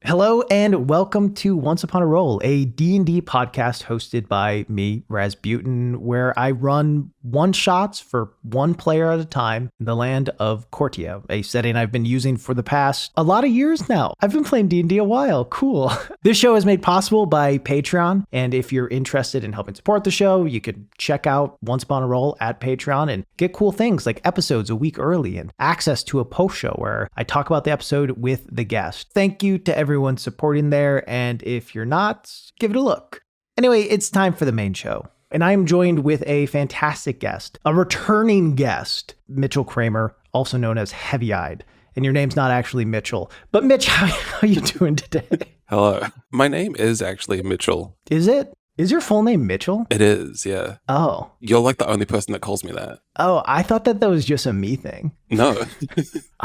Hello and welcome to Once Upon a Roll, a D&D podcast hosted by me, Rasputin, where I run one-shots for one player at a time in the land of Cortian, a setting I've been using for the past a lot of years now. I've been playing D&D a while. Cool. This show is made possible by Patreon, and if you're interested in helping support the show, you could check out Once Upon a Roll at Patreon and get cool things like episodes a week early and access to a post show where I talk about the episode with the guest. Thank you to everyone supporting there, and if you're not, give it a look. Anyway, it's time for the main show, and I'm joined with a fantastic guest, a returning guest, Mitchell Kramer, also known as HeavyEyed. And your name's not actually Mitchell, but Mitch, how are you doing today? Hello. My name is actually Mitchell. Is it? Is your full name Mitchell? It is, yeah. Oh. You're like the only person that calls me that. Oh, I thought that was just a me thing. No.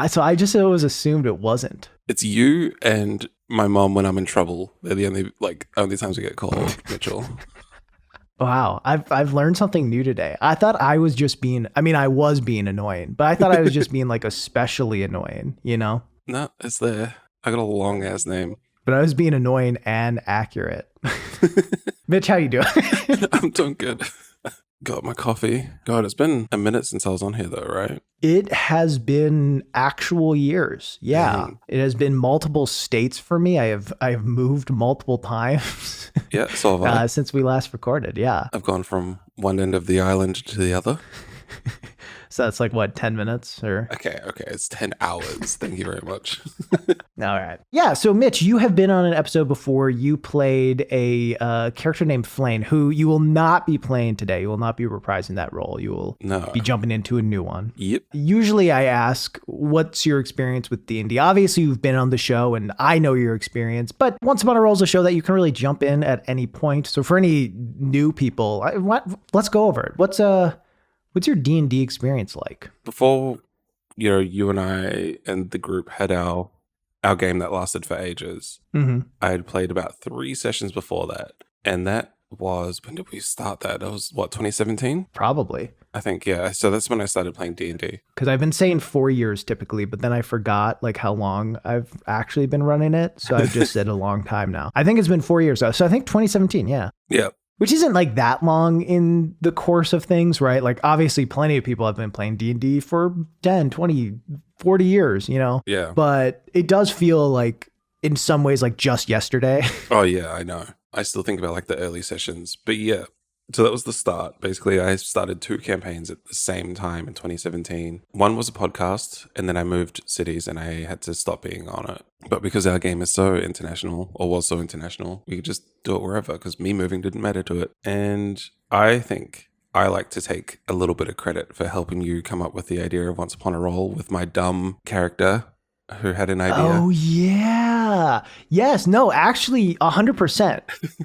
So I just always assumed it wasn't. It's you and my mom when I'm in trouble. They're the only times we get called Mitchell. Wow, I've learned something new today. I thought I was just I was being annoying, but I thought I was just being like especially annoying, you know? No, it's there. I got a long ass name. But I was being annoying and accurate. Mitch, how you doing? I'm doing good. Got my coffee. God, it's been a minute since I was on here though, right? It has been actual years. Yeah. Dang. It has been multiple states for me. I have moved multiple times. Yeah, so have I. Since we last recorded. Yeah. I've gone from one end of the island to the other. So that's like what, 10 minutes or? Okay. It's 10 hours. Thank you very much. All right. Yeah. So Mitch, you have been on an episode before. You played a character named Flane, who you will not be playing today. You will not be reprising that role. You will be jumping into a new one. Yep. Usually I ask, what's your experience with D&D? Obviously you've been on the show and I know your experience, but Once Upon a Roll is a show that you can really jump in at any point. So for any new people, let's go over it. What's your D&D experience like? Before, you and I and the group had our game that lasted for ages, I had played about 3 sessions before that. And that was, when did we start that? That was, 2017? Probably. I think, yeah. So that's when I started playing D&D. Because I've been saying 4 years typically, but then I forgot like how long I've actually been running it. So I've just said a long time now. I think it's been 4 years though. So I think 2017, yeah. Yeah. Which isn't like that long in the course of things, right? Like obviously plenty of people have been playing D&D for 10, 20, 40 years, you know? Yeah. But it does feel like in some ways like just yesterday. Oh yeah, I know. I still think about like the early sessions, but yeah. So that was the start. Basically, I started 2 campaigns at the same time in 2017. One was a podcast, and then I moved cities and I had to stop being on it. But because our game is so international, or was so international, we could just do it wherever because me moving didn't matter to it. And I think I like to take a little bit of credit for helping you come up with the idea of Once Upon a Roll with my dumb character who had an idea. Oh, yeah. Yes. No, actually, 100%.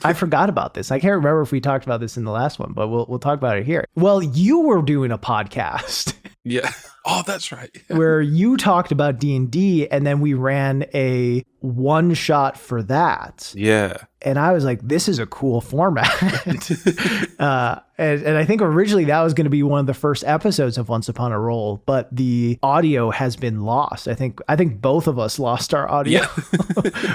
I forgot about this. I can't remember if we talked about this in the last one, but we'll talk about it here. Well, you were doing a podcast. Yeah. Oh, that's right. Yeah. Where you talked about D&D, and then we ran a one shot for that. Yeah. And I was like, this is a cool format. And I think originally that was going to be one of the first episodes of Once Upon a Roll, but the audio has been lost. I think both of us lost our audio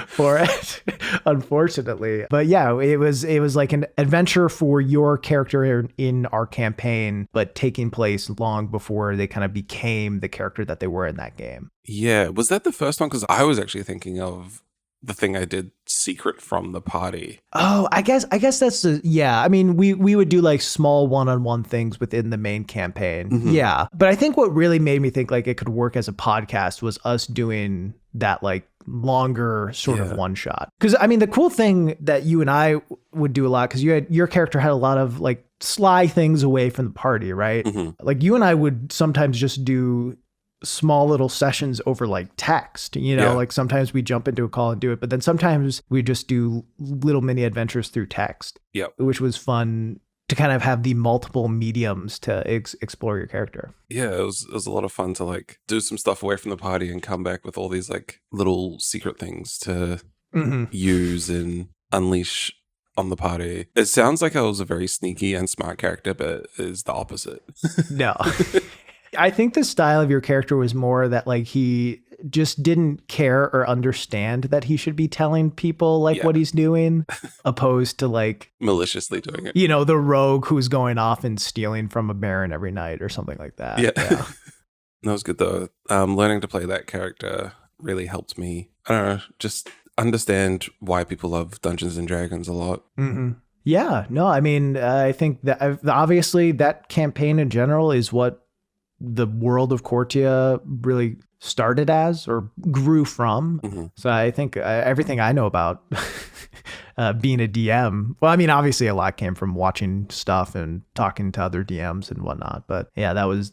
for it, unfortunately. But yeah, it was like an adventure for your character in our campaign, but taking place long before they kind of became the character that they were in that game. Yeah. Was that the first one? Because I was actually thinking of the thing I did secret from the party. Oh, I guess that's I mean, we would do like small one-on-one things within the main campaign. Mm-hmm. Yeah. But I think what really made me think like it could work as a podcast was us doing that like longer sort of one shot. Because I mean, the cool thing that you and I would do a lot, because your character had a lot of like sly things away from the party, right? Mm-hmm. Like you and I would sometimes just do small little sessions over like text, like sometimes we jump into a call and do it, but then sometimes we just do little mini adventures through text, which was fun to kind of have the multiple mediums to explore your character. Yeah, it was a lot of fun to like do some stuff away from the party and come back with all these like little secret things to use and unleash on the party. It sounds like I was a very sneaky and smart character, but it's the opposite. No. I think the style of your character was more that like he just didn't care or understand that he should be telling people like what he's doing, opposed to like maliciously doing it. You know, the rogue who's going off and stealing from a baron every night or something like that. Yeah. That was good though. Learning to play that character really helped me, I don't know, just understand why people love Dungeons and Dragons a lot. Mm-hmm. Yeah, no, I mean, I think that obviously that campaign in general is what the world of Cortia really started as or grew from. Mm-hmm. So I think everything I know about being a DM, well, I mean, obviously a lot came from watching stuff and talking to other DMs and whatnot. But yeah, that was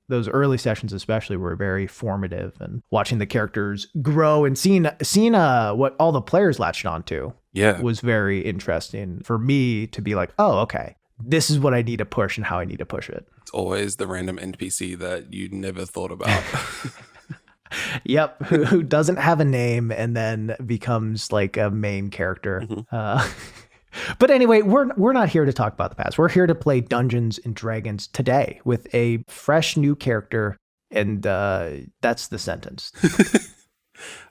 those early sessions especially were very formative, and watching the characters grow and seeing what all the players latched onto was very interesting for me to be like, oh, okay, this is what I need to push and how I need to push it. It's always the random NPC that you never thought about. Yep, who doesn't have a name and then becomes like a main character. Mm-hmm. But anyway, we're not here to talk about the past. We're here to play Dungeons and Dragons today with a fresh new character, and that's the sentence.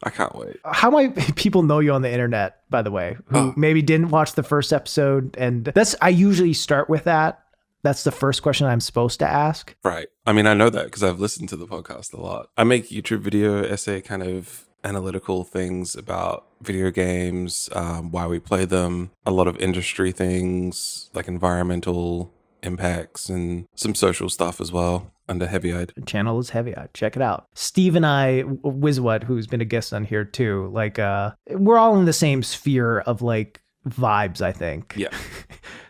I can't wait. How might people know you on the internet, by the way, who maybe didn't watch the first episode? And I usually start with that. That's the first question I'm supposed to ask. Right. I mean, I know that because I've listened to the podcast a lot. I make YouTube video essay kind of analytical things about video games, why we play them, a lot of industry things like environmental impacts and some social stuff as well under HeavyEyed. The channel is HeavyEyed. Check it out. Steve and I, Wizwat, who's been a guest on here too, like we're all in the same sphere of like vibes, I think. Yeah.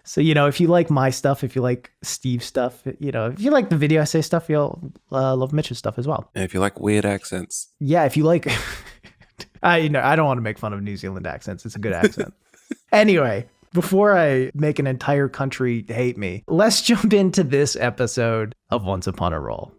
So, you know, if you like my stuff, if you like Steve's stuff, you know, if you like the video essay stuff, you'll love Mitch's stuff as well. And if you like weird accents. Yeah, if you like... I don't want to make fun of New Zealand accents. It's a good accent. Anyway, before I make an entire country hate me, let's jump into this episode of Once Upon a Roll.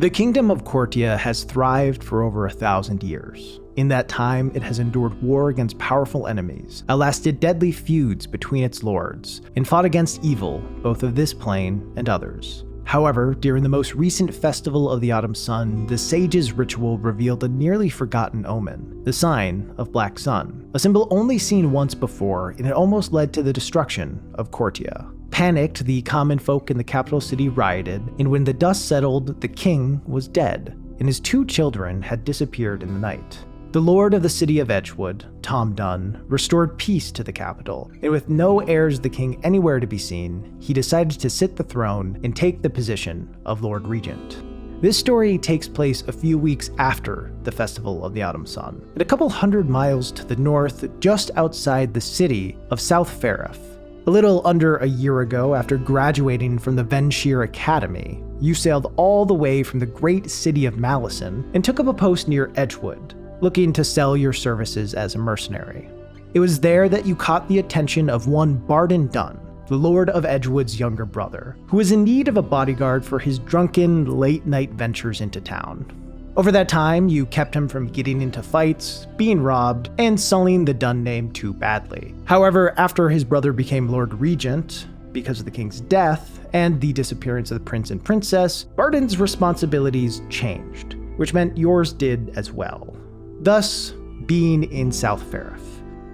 The kingdom of Cortia has thrived for over 1,000 years. In that time, it has endured war against powerful enemies, outlasted deadly feuds between its lords, and fought against evil, both of this plane and others. However, during the most recent festival of the autumn sun, the sage's ritual revealed a nearly forgotten omen, the sign of Black Sun, a symbol only seen once before, and it almost led to the destruction of Cortia. Panicked, the common folk in the capital city rioted, and when the dust settled, the king was dead, and his 2 children had disappeared in the night. The Lord of the City of Edgewood, Tom Dunn, restored peace to the capital, and with no heirs of the king anywhere to be seen, he decided to sit the throne and take the position of Lord Regent. This story takes place a few weeks after the Festival of the Autumn Sun, and a couple hundred miles to the north, just outside the city of South Ferrith. A little under a year ago, after graduating from the Venshire Academy, you sailed all the way from the Great City of Malisin and took up a post near Edgewood, looking to sell your services as a mercenary. It was there that you caught the attention of one Barden Dunn, the Lord of Edgewood's younger brother, who was in need of a bodyguard for his drunken, late-night ventures into town. Over that time, you kept him from getting into fights, being robbed, and sullying the Dunn name too badly. However, after his brother became Lord Regent, because of the king's death and the disappearance of the prince and princess, Barden's responsibilities changed, which meant yours did as well. Thus, being in South Ferrith.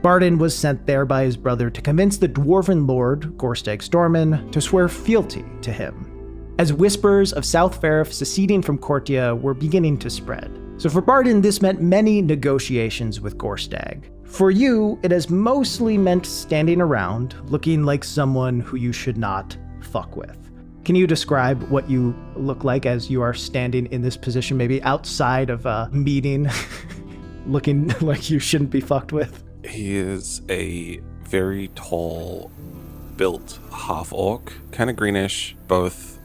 Barden was sent there by his brother to convince the dwarven lord, Gorstag Stormin, to swear fealty to him, as whispers of South Ferrith seceding from Cortia were beginning to spread. So for Barden, this meant many negotiations with Gorstag. For you, it has mostly meant standing around, looking like someone who you should not fuck with. Can you describe what you look like as you are standing in this position, maybe outside of a meeting? Looking like you shouldn't be fucked with? He is a very tall, built half-orc, kind of greenish, both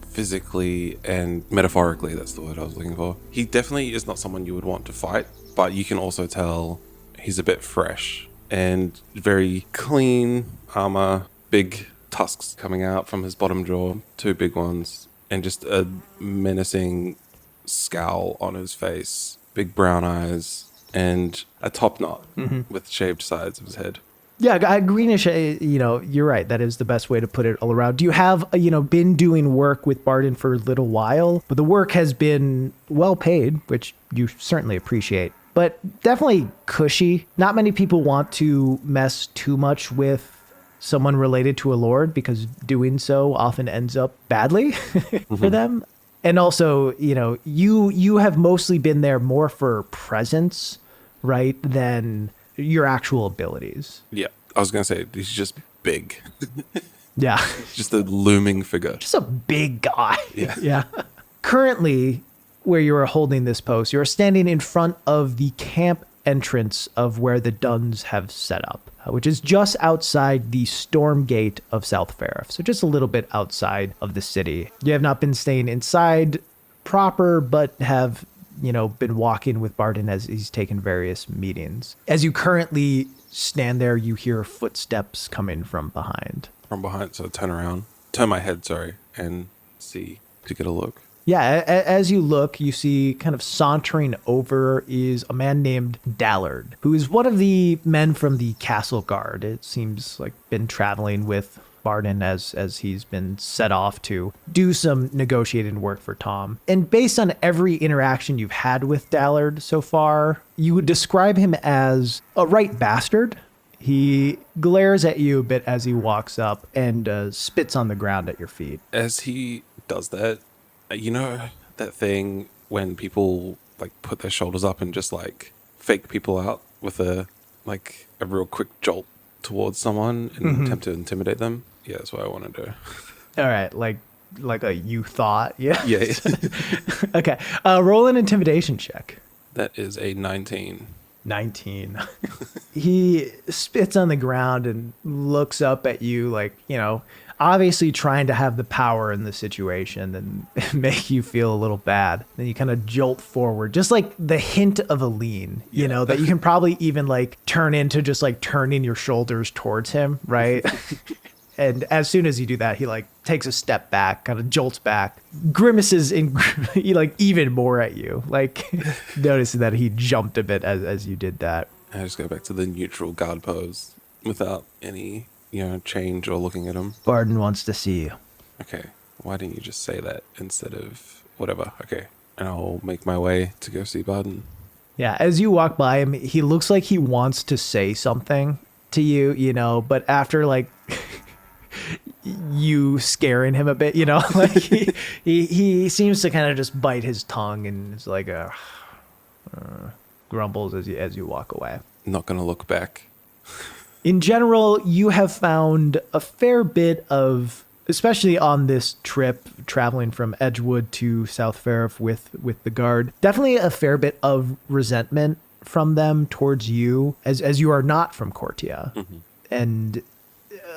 physically and metaphorically. That's the word I was looking for. He definitely is not someone you would want to fight, but you can also tell he's a bit fresh and very clean armor, big tusks coming out from his bottom jaw, 2 big ones, and just a menacing scowl on his face, big brown eyes, and a top knot with shaved sides of his head. Yeah, greenish, you're right. That is the best way to put it all around. Do you have, been doing work with Barden for a little while, but the work has been well paid, which you certainly appreciate, but definitely cushy. Not many people want to mess too much with someone related to a lord because doing so often ends up badly for them. And also, you have mostly been there more for presence, right, than your actual abilities. Yeah, I was going to say, he's just big. Yeah. Just a looming figure. Just a big guy. Yeah. Yeah. Currently, where you are holding this post, you are standing in front of the camp entrance of where the Dunns have set up, which is just outside the storm gate of South Farif. So just a little bit outside of the city. You have not been staying inside proper, but have been walking with Barden as he's taken various meetings. As you currently stand there, you hear footsteps coming from behind. From behind, so turn my head, and see to get a look. Yeah, as you look, you see kind of sauntering over is a man named Dallard, who is one of the men from the castle guard. It seems like been traveling with Barden as he's been set off to do some negotiating work for Tom. And based on every interaction you've had with Dallard so far, you would describe him as a right bastard. He glares at you a bit as he walks up and spits on the ground at your feet. As he does that, that thing when people like put their shoulders up and just like fake people out with a real quick jolt towards someone and attempt to intimidate them. Yeah, that's what I want to do. All right, like a you thought, yeah. Yeah. Okay, roll an intimidation check. That is a 19. 19. He spits on the ground and looks up at you like, obviously trying to have the power in the situation and make you feel a little bad. Then you kind of jolt forward, just like the hint of a lean, that you can probably even like turn into just like turning your shoulders towards him, right? And as soon as you do that, he like takes a step back, kind of jolts back, grimaces like even more at you, like noticing that he jumped a bit as you did that. I just go back to the neutral guard pose without any, change or looking at him. Barden wants to see you. Okay, why didn't you just say that instead of whatever? Okay, and I'll make my way to go see Barden. Yeah, as you walk by him, he looks like he wants to say something to you, but after like you scaring him a bit, like he seems to kind of just bite his tongue and it's like grumbles as you walk away. Not gonna look back. In general, you have found a fair bit of, especially on this trip traveling from Edgewood to South Farif with the guard, definitely a fair bit of resentment from them towards you as you are not from Cortia. Mm-hmm. And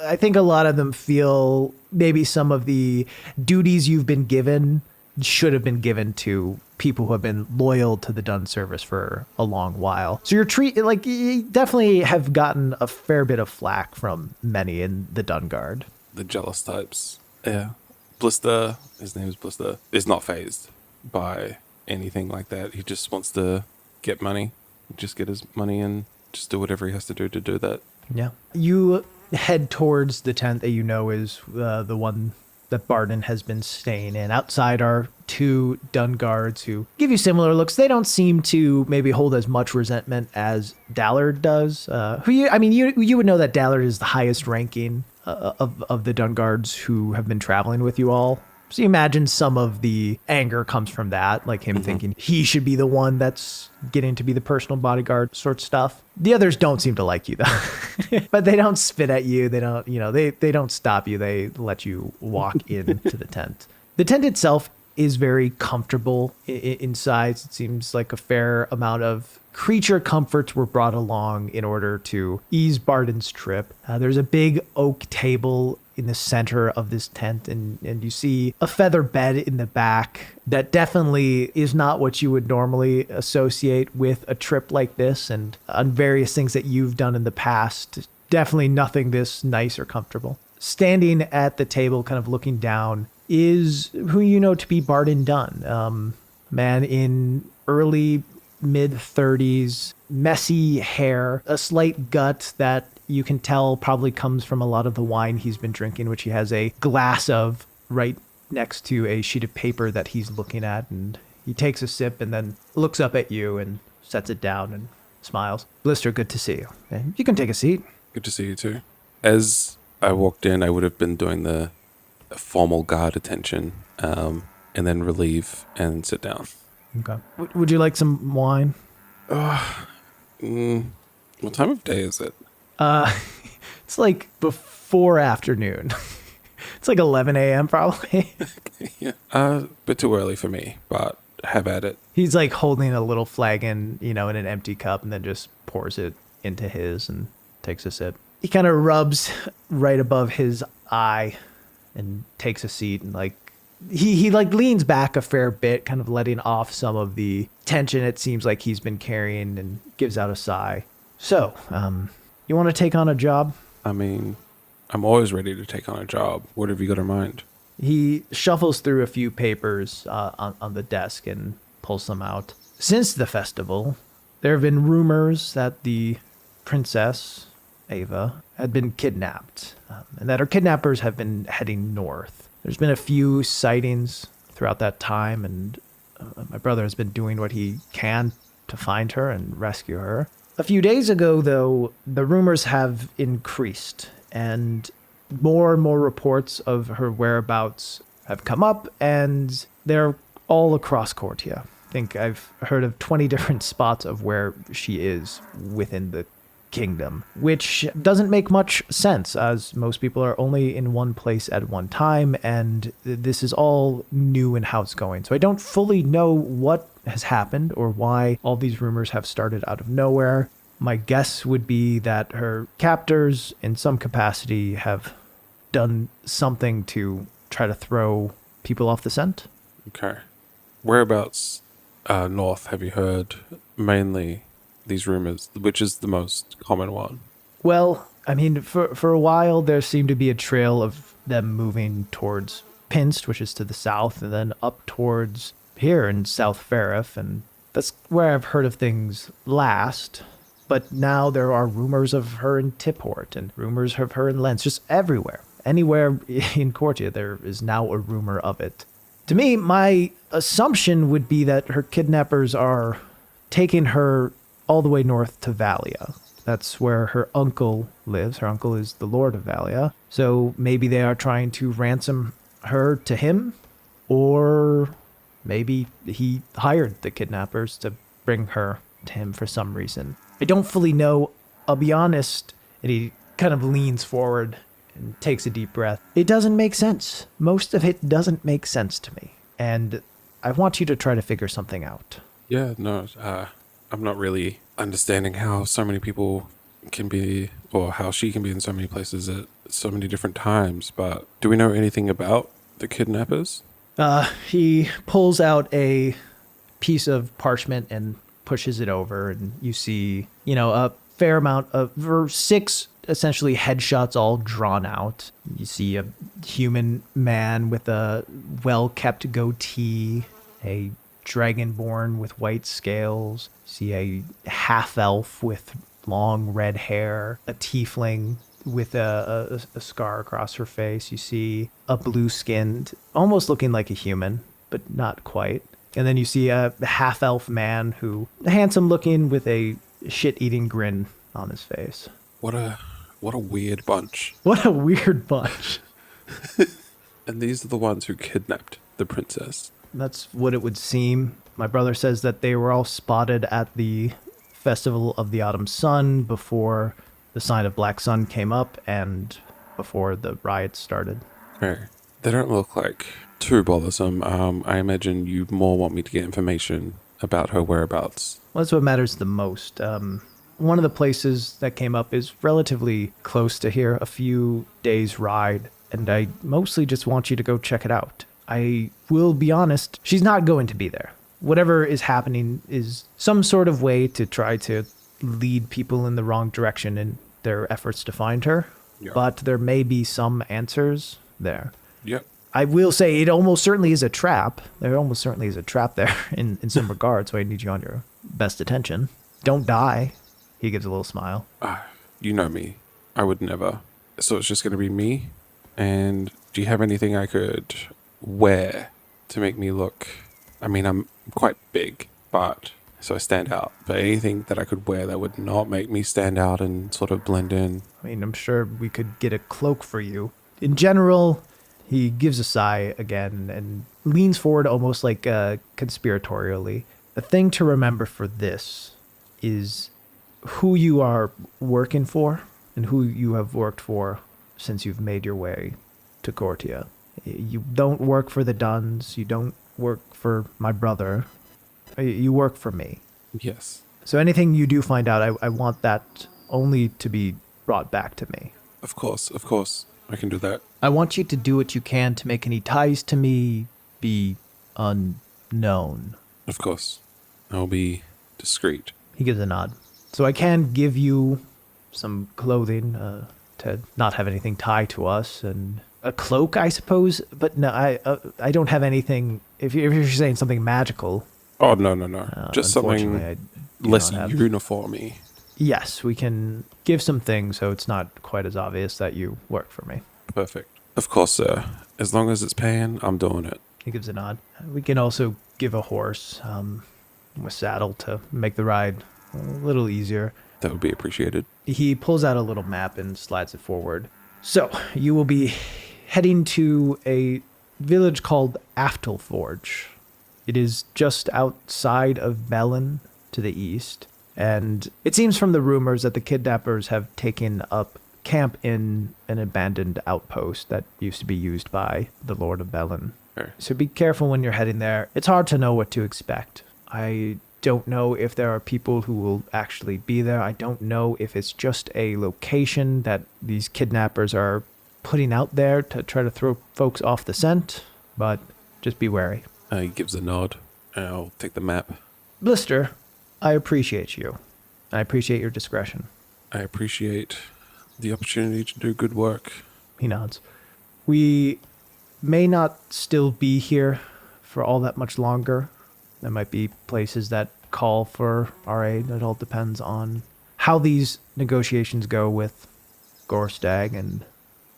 I think a lot of them feel maybe some of the duties you've been given should have been given to people who have been loyal to the Dunn service for a long while. So you definitely have gotten a fair bit of flack from many in the Dunn Guard. The jealous types. Yeah. Blister, his name is Blister, is not fazed by anything like that. He just wants to get money, just get his money and just do whatever he has to do that. Yeah. You head towards the tent that is the one that Barden has been staying in. Outside are two Dunn guards who give you similar looks. They don't seem to maybe hold as much resentment as Dallard does. You would know that Dallard is the highest ranking of the Dunn guards who have been traveling with you all. So you imagine some of the anger comes from that, like him thinking he should be the one that's getting to be the personal bodyguard sort of stuff. The others don't seem to like you though, but they don't spit at you. They don't, they don't stop you. They let you walk into the tent. The tent itself is very comfortable in size. It seems like a fair amount of creature comforts were brought along in order to ease Barden's trip. There's a big oak table in the center of this tent, and you see a feather bed in the back that definitely is not what you would normally associate with a trip like this, and on various things that you've done in the past, definitely nothing this nice or comfortable. Standing at the table, kind of looking down, is who you know to be Barden Dunn, man in early mid-30s, messy hair, a slight gut that you can tell probably comes from a lot of the wine he's been drinking, which he has a glass of right next to a sheet of paper that he's looking at. And he takes a sip and then looks up at you and sets it down and smiles. Blister, good to see you. And you can take a seat. Good to see you too. As I walked in, I would have been doing the formal guard attention, and then relieve and sit down. Okay. Would you like some wine? What time of day is it? It's like before afternoon. It's like 11 a.m. probably. Yeah. A bit too early for me, but have at it. He's like holding a little flagon, in an empty cup and then just pours it into his and takes a sip. He kind of rubs right above his eye and takes a seat and he leans back a fair bit, kind of letting off some of the tension it seems like he's been carrying, and gives out a sigh. So, you want to take on a job? I mean, I'm always ready to take on a job. What have you got in mind? He shuffles through a few papers on the desk and pulls them out. Since the festival, there have been rumors that the princess, Ava, had been kidnapped, and that her kidnappers have been heading north. There's been a few sightings throughout that time, and my brother has been doing what he can to find her and rescue her. A few days ago, though, the rumors have increased, and more reports of her whereabouts have come up, and they're all across Cortia. I think I've heard of 20 different spots of where she is within the kingdom, which doesn't make much sense, as most people are only in one place at one time, and this is all new in how it's going. So I don't fully know what has happened or why all these rumors have started out of nowhere. My guess would be that her captors, in some capacity, have done something to try to throw people off the scent. Okay. Whereabouts north have you heard mainly these rumors? Which is the most common one? Well, I mean, for a while, there seemed to be a trail of them moving towards Pinst, which is to the south, and then up towards here in South Farif, and that's where I've heard of things last. But now there are rumors of her in Tipport, and rumors of her in Lens, just everywhere. Anywhere in Cortia, there is now a rumor of it. To me, my assumption would be that her kidnappers are taking her all the way north to Valia. That's where her uncle lives. Her uncle is the Lord of Valia. So maybe they are trying to ransom her to him, or maybe he hired the kidnappers to bring her to him for some reason. I don't fully know. I'll be honest. And he kind of leans forward and takes a deep breath. It doesn't make sense. Most of it doesn't make sense to me. And I want you to try to figure something out. Yeah, no, I'm not really understanding how so many people can be, or how she can be in so many places at so many different times. But do we know anything about the kidnappers? He pulls out a piece of parchment and pushes it over, and you see, a fair amount of 6 essentially headshots all drawn out. You see a human man with a well-kept goatee, a dragonborn with white scales. You see a half-elf with long red hair, a tiefling with a scar across her face. You see a blue-skinned, almost looking like a human, but not quite. And then you see a half-elf man who, handsome-looking with a shit-eating grin on his face. What a weird bunch. What a weird bunch. And these are the ones who kidnapped the princess. That's what it would seem. My brother says that they were all spotted at the Festival of the Autumn Sun before the sign of Black Sun came up and before the riots started. Okay. They don't look like too bothersome. I imagine you more want me to get information about her whereabouts. Well, that's what matters the most. One of the places that came up is relatively close to here, a few days' ride, and I mostly just want you to go check it out. I will be honest, she's not going to be there. Whatever is happening is some sort of way to try to lead people in the wrong direction in their efforts to find her, but there may be some answers there. Yep. I will say it almost certainly is a trap. There almost certainly is a trap there in some regard, so I need you on your best attention. Don't die. He gives a little smile. You know me. I would never. So it's just going to be me. And do you have anything I could wear to make me look... I mean, I'm quite big, but... So I stand out. But anything that I could wear that would not make me stand out and sort of blend in. I mean, I'm sure we could get a cloak for you. In general, he gives a sigh again and leans forward almost like conspiratorially. The thing to remember for this is who you are working for and who you have worked for since you've made your way to Cortia. You don't work for the Dunns. You don't work for my brother. You work for me. Yes. So anything you do find out, I want that only to be brought back to me. Of course. I can do that. I want you to do what you can to make any ties to me be unknown. Of course. I'll be discreet. He gives a nod. So I can give you some clothing to not have anything tied to us, and a cloak, I suppose. But no, I don't have anything. If you're saying something magical. Oh, no. Just something I less uniformy. Yes, we can give some things so it's not quite as obvious that you work for me. Perfect. Of course, sir. As long as it's paying, I'm doing it. He gives a nod. We can also give a horse, a saddle to make the ride a little easier. That would be appreciated. He pulls out a little map and slides it forward. So, you will be heading to a village called Aftelforge. It is just outside of Melon to the east. And it seems from the rumors that the kidnappers have taken up camp in an abandoned outpost that used to be used by the Lord of Melon. Sure. So be careful when you're heading there. It's hard to know what to expect. I don't know if there are people who will actually be there. I don't know if it's just a location that these kidnappers are putting out there to try to throw folks off the scent, but just be wary. He gives a nod. I'll take the map. Blister, I appreciate you. I appreciate your discretion. I appreciate the opportunity to do good work. He nods. We may not still be here for all that much longer. There might be places that call for our aid. It all depends on how these negotiations go with Gorstag and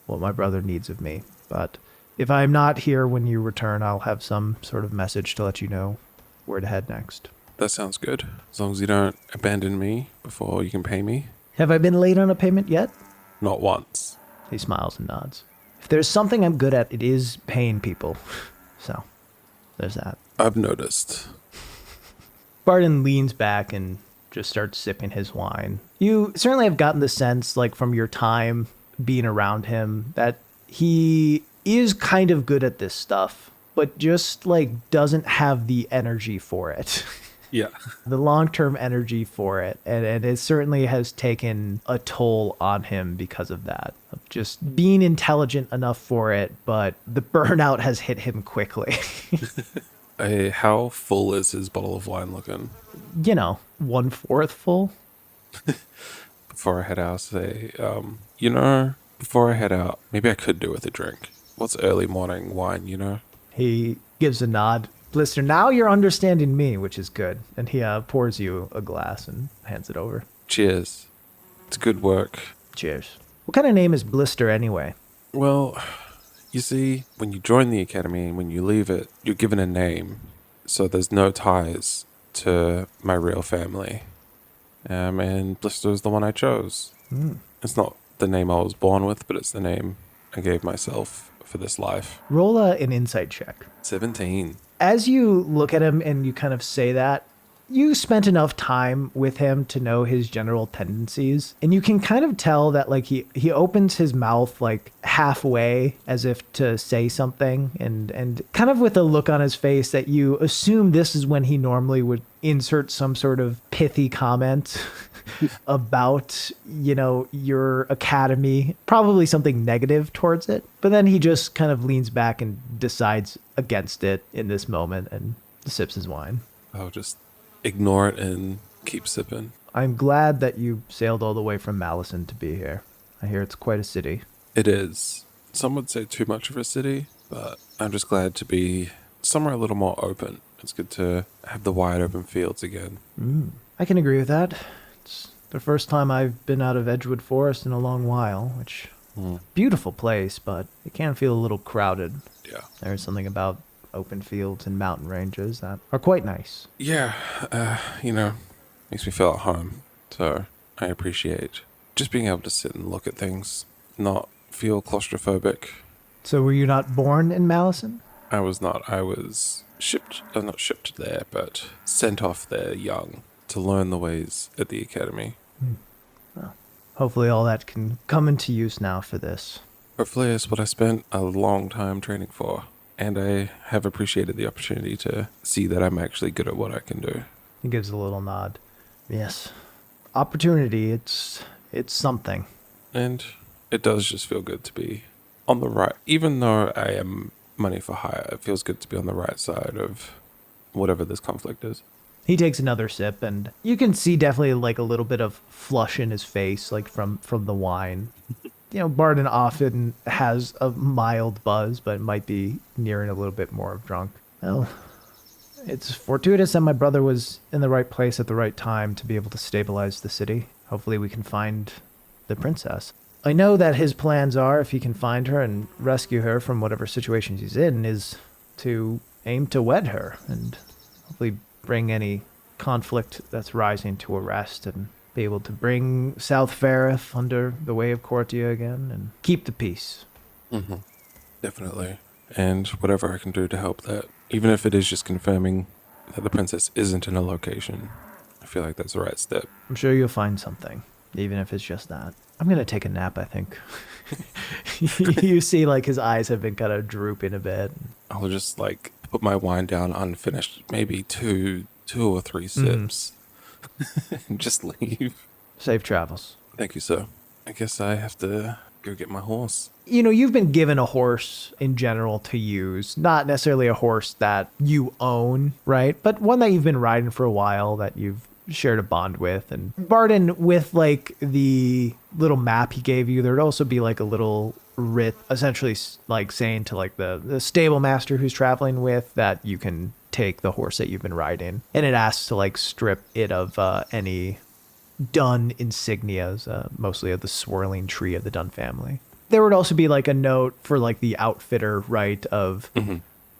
what my brother needs of me. But if I'm not here when you return, I'll have some sort of message to let you know where to head next. That sounds good. As long as you don't abandon me before you can pay me. Have I been late on a payment yet? Not once. He smiles and nods. If there's something I'm good at, it is paying people. So, there's that. I've noticed. Barden leans back and just starts sipping his wine. You certainly have gotten the sense, like from your time being around him, that he is kind of good at this stuff, but just like doesn't have the energy for it. Yeah. The long-term energy for it. And it certainly has taken a toll on him because of that. Of just being intelligent enough for it, but the burnout has hit him quickly. How full is his bottle of wine looking? 1/4 full. Before I head out, say, before I head out, maybe I could do with a drink. What's early morning wine, He gives a nod. Blister, now you're understanding me, which is good. And he pours you a glass and hands it over. Cheers. It's good work. Cheers. What kind of name is Blister anyway? Well, you see, when you join the academy and when you leave it, you're given a name. So there's no ties to my real family. And Blister is the one I chose. It's not the name I was born with, but it's the name I gave myself for this life. Roll an insight check. 17. As you look at him and you kind of say that, you spent enough time with him to know his general tendencies. And you can kind of tell that like he opens his mouth like halfway as if to say something and kind of with a look on his face that you assume this is when he normally would insert some sort of pithy comment about, your academy, probably something negative towards it. But then he just kind of leans back and decides against it in this moment and sips his wine. I'll just ignore it and keep sipping. I'm glad that you sailed all the way from Malisin to be here. I hear it's quite a city. It is. Some would say too much of a city, but I'm just glad to be somewhere a little more open. It's good to have the wide open fields again. I can agree with that. It's The first time I've been out of Edgewood Forest in a long while, which beautiful place, but it can feel a little crowded. Yeah. There's something about open fields and mountain ranges that are quite nice. Yeah, makes me feel at home. So I appreciate just being able to sit and look at things, not feel claustrophobic. So were you not born in Malisin? I was not. I was not shipped there, but sent off there young to learn the ways at the academy. Well, hopefully all that can come into use now for this. Hopefully it's what I spent a long time training for, and I have appreciated the opportunity to see that I'm actually good at what I can do. He gives a little nod. Yes. Opportunity, it's something. And it does just feel good to be on the right. Even though I am money for hire, it feels good to be on the right side of whatever this conflict is. He takes another sip, and you can see definitely like a little bit of flush in his face, like from the wine. Barden often has a mild buzz, but might be nearing a little bit more of drunk. Well, it's fortuitous that my brother was in the right place at the right time to be able to stabilize the city. Hopefully we can find the princess. I know that his plans are, if he can find her and rescue her from whatever situation she's in, is to aim to wed her and hopefully bring any conflict that's rising to a rest and be able to bring South Farith under the way of Cortia again and keep the peace. Mm-hmm. Definitely. And whatever I can do to help that, even if it is just confirming that the princess isn't in a location, I feel like that's the right step. I'm sure you'll find something, even if it's just that. I'm going to take a nap, I think. You see, like, his eyes have been kind of drooping a bit. I'll just, put my wine down unfinished, maybe two or three sips, and just leave. Safe travels. Thank you, sir. I guess I have to go get my horse. You've been given a horse in general to use, not necessarily a horse that you own, right? But one that you've been riding for a while, that you've shared a bond with. And Barden, with the little map he gave you, there'd also be a little writ, essentially saying to the stable master who's traveling with that you can take the horse that you've been riding, and it asks to strip it of any Dunn insignias, mostly of the swirling tree of the Dunn family. There would also be a note for the outfitter, right, of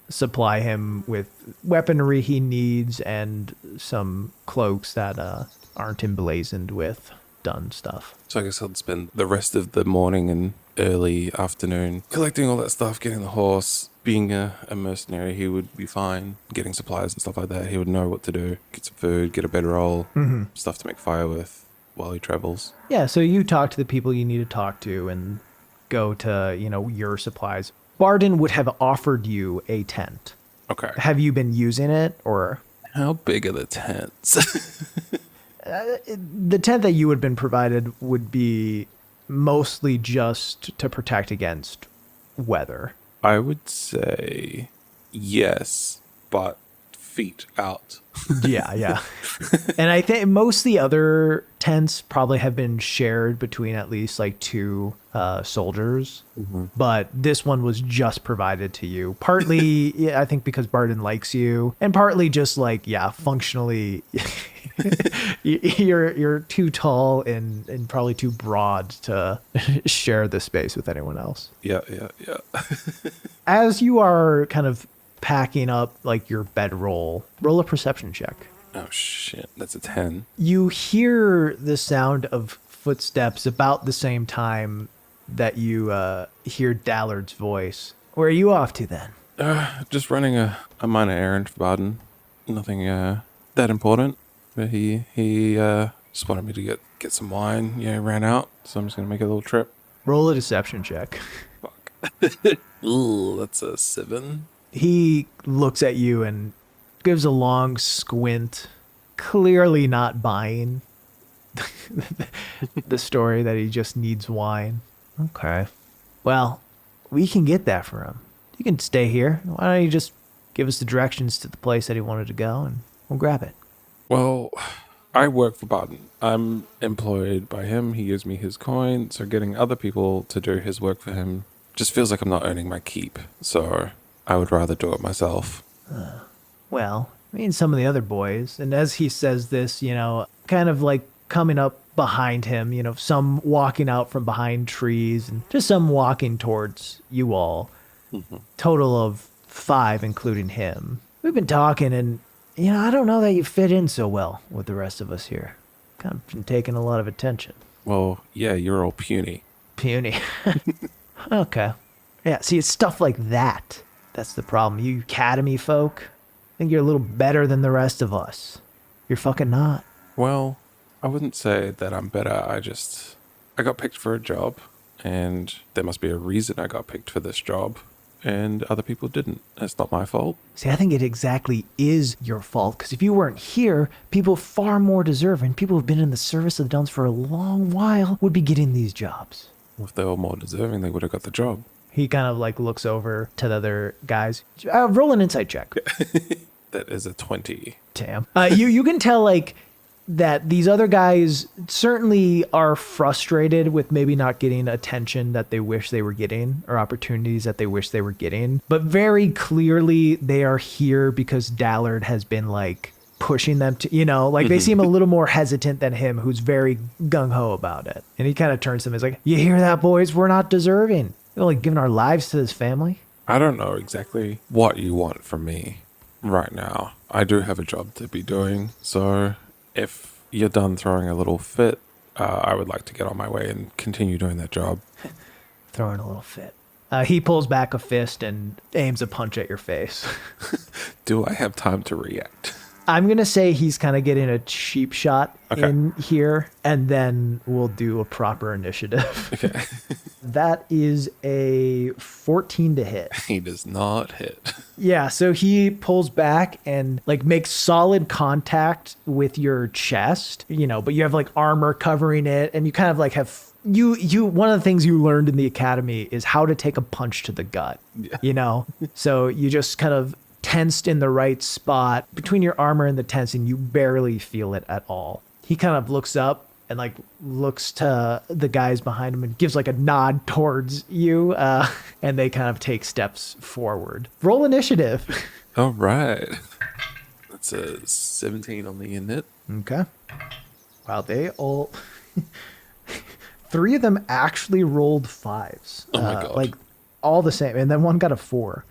supply him with weaponry he needs and some cloaks that aren't emblazoned with Dunn stuff. So I guess I'll spend the rest of the morning and early afternoon collecting all that stuff, getting the horse. Being a mercenary, he would be fine. Getting supplies and stuff like that, he would know what to do. Get some food, get a bedroll, stuff to make fire with while he travels. Yeah, so you talk to the people you need to talk to and go to, your supplies. Barden would have offered you a tent. Okay. Have you been using it, or? How big are the tents? The tent that you had been provided would be mostly just to protect against weather. I would say yes, but feet out. Yeah. And I think most of the other tents probably have been shared between at least two soldiers. But this one was just provided to you. Partly, I think, because Barden likes you, and partly just functionally, you're too tall and probably too broad to share this space with anyone else. Yeah. As you are kind of packing up your bedroll, roll a perception check. Oh shit, that's a 10. You hear the sound of footsteps about the same time that you hear Dallard's voice. Where are you off to then? Just running a minor errand for Barden. Nothing that important. But he just wanted me to get some wine. Yeah, ran out, so I'm just gonna make a little trip. Roll a deception check. Fuck. Ooh, that's a 7. He looks at you and gives a long squint, clearly not buying the story that he just needs wine. Okay. Well, we can get that for him. You can stay here. Why don't you just give us the directions to the place that he wanted to go, and we'll grab it. Well, I work for Barden. I'm employed by him. He gives me his coin, so getting other people to do his work for him just feels like I'm not earning my keep. So I would rather do it myself. Well, me and some of the other boys, and as he says this, kind of coming up behind him, some walking out from behind trees and just some walking towards you all. Total of 5, including him. We've been talking and, I don't know that you fit in so well with the rest of us here. Kind of been taking a lot of attention. Well, yeah, you're all puny. Puny. Okay. Yeah, see, it's stuff like that. That's the problem. You academy folk think you're a little better than the rest of us. You're fucking not. Well, I wouldn't say that I'm better. I got picked for a job, and there must be a reason I got picked for this job, and other people didn't. That's not my fault. See, I think it exactly is your fault, because if you weren't here, people far more deserving, people who've been in the service of the Dunns for a long while, would be getting these jobs. If they were more deserving, they would have got the job. He kind of looks over to the other guys. Roll an insight check. That is a 20. Damn. You can tell that these other guys certainly are frustrated with maybe not getting attention that they wish they were getting or opportunities that they wish they were getting. But very clearly they are here because Dallard has been pushing them to, they seem a little more hesitant than him, who's very gung-ho about it. And he kind of turns to them and is like, you hear that, boys? We're not deserving. We're giving our lives to this family. I don't know exactly what you want from me right now. I do have a job to be doing, so if you're done throwing a little fit, I would like to get on my way and continue doing that job. Throwing a little fit. He pulls back a fist and aims a punch at your face. Do I have time to react? I'm going to say he's kind of getting a cheap shot in here, and then we'll do a proper initiative. Okay. That is a 14 to hit. He does not hit. Yeah, so he pulls back and makes solid contact with your chest, but you have armor covering it, and you kind of have you one of the things you learned in the academy is how to take a punch to the gut. Yeah. So you just kind of tensed in the right spot between your armor and the tense, and you barely feel it at all. He kind of looks up and looks to the guys behind him and gives a nod towards you, and they kind of take steps forward. Roll initiative. All right. That's a 17 on the init. Okay. Wow, they all 3 of them actually rolled 5s. Oh my God. All the same, and then one got a 4.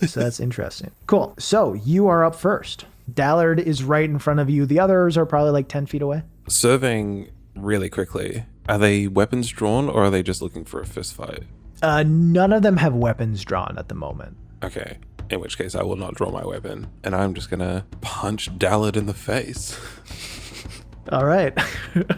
So that's interesting. Cool. So you are up first. Dallard is right in front of you. The others are probably 10 feet away. Surveying really quickly, are they weapons drawn or are they just looking for a fist fight? None of them have weapons drawn at the moment. Okay. In which case I will not draw my weapon, and I'm just gonna punch Dallard in the face. All right.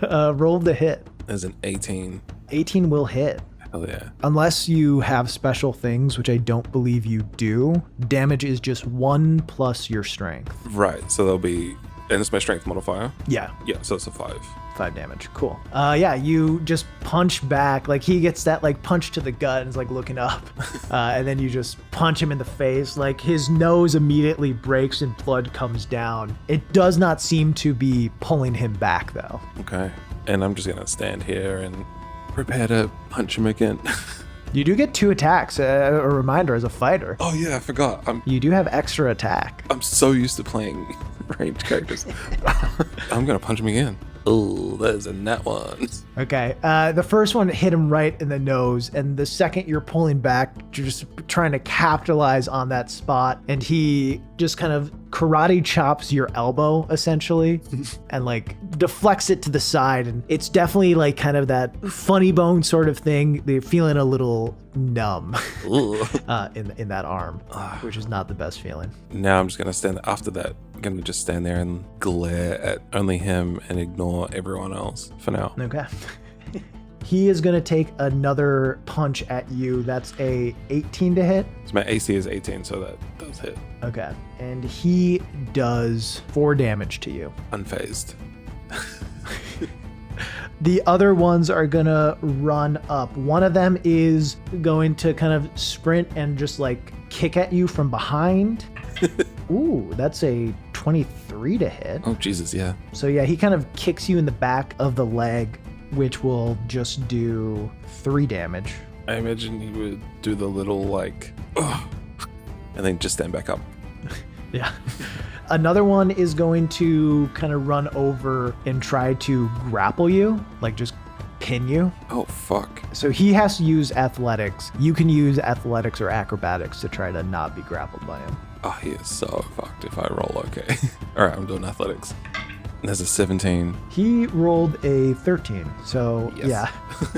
Roll the hit. There's an 18. 18 will hit. Hell yeah. Unless you have special things, which I don't believe you do, damage is just 1 plus your strength. Right, so there'll be... And it's my strength modifier? Yeah. Yeah, so it's a 5. 5 damage. Cool. Yeah, you just punch back. He gets that punch to the gut and is looking up. And then you just punch him in the face. His nose immediately breaks and blood comes down. It does not seem to be pulling him back though. Okay. And I'm just gonna stand here and prepare to punch him again. You do get 2 attacks. A reminder as a fighter. Oh yeah, I forgot. You do have extra attack. I'm so used to playing ranged characters. I'm gonna punch him again. Oh, there's a nat 1. Okay. The first one hit him right in the nose, and the second you're pulling back, you're just trying to capitalize on that spot, and he just kind of karate chops your elbow essentially and deflects it to the side, and it's definitely kind of that funny bone sort of thing. They're feeling a little numb in that arm, which is not the best feeling. Now I'm just gonna stand after that. I'm gonna just stand there and glare at only him and ignore everyone else for now. Okay. He is going to take another punch at you. That's a 18 to hit. So my AC is 18, so that does hit. Okay. And he does 4 damage to you. Unfazed. The other ones are going to run up. One of them is going to kind of sprint and just kick at you from behind. Ooh, that's a 23 to hit. Oh, Jesus, yeah. So yeah, he kind of kicks you in the back of the leg, which will just do 3 damage. I imagine he would do the little ugh, and then just stand back up. Yeah. Another one is going to kind of run over and try to grapple you, like just pin you. Oh, fuck. So he has to use athletics. You can use athletics or acrobatics to try to not be grappled by him. Oh, he is so fucked if I roll okay. All right, I'm doing athletics. There's a 17. He rolled a 13. So Yes. yeah,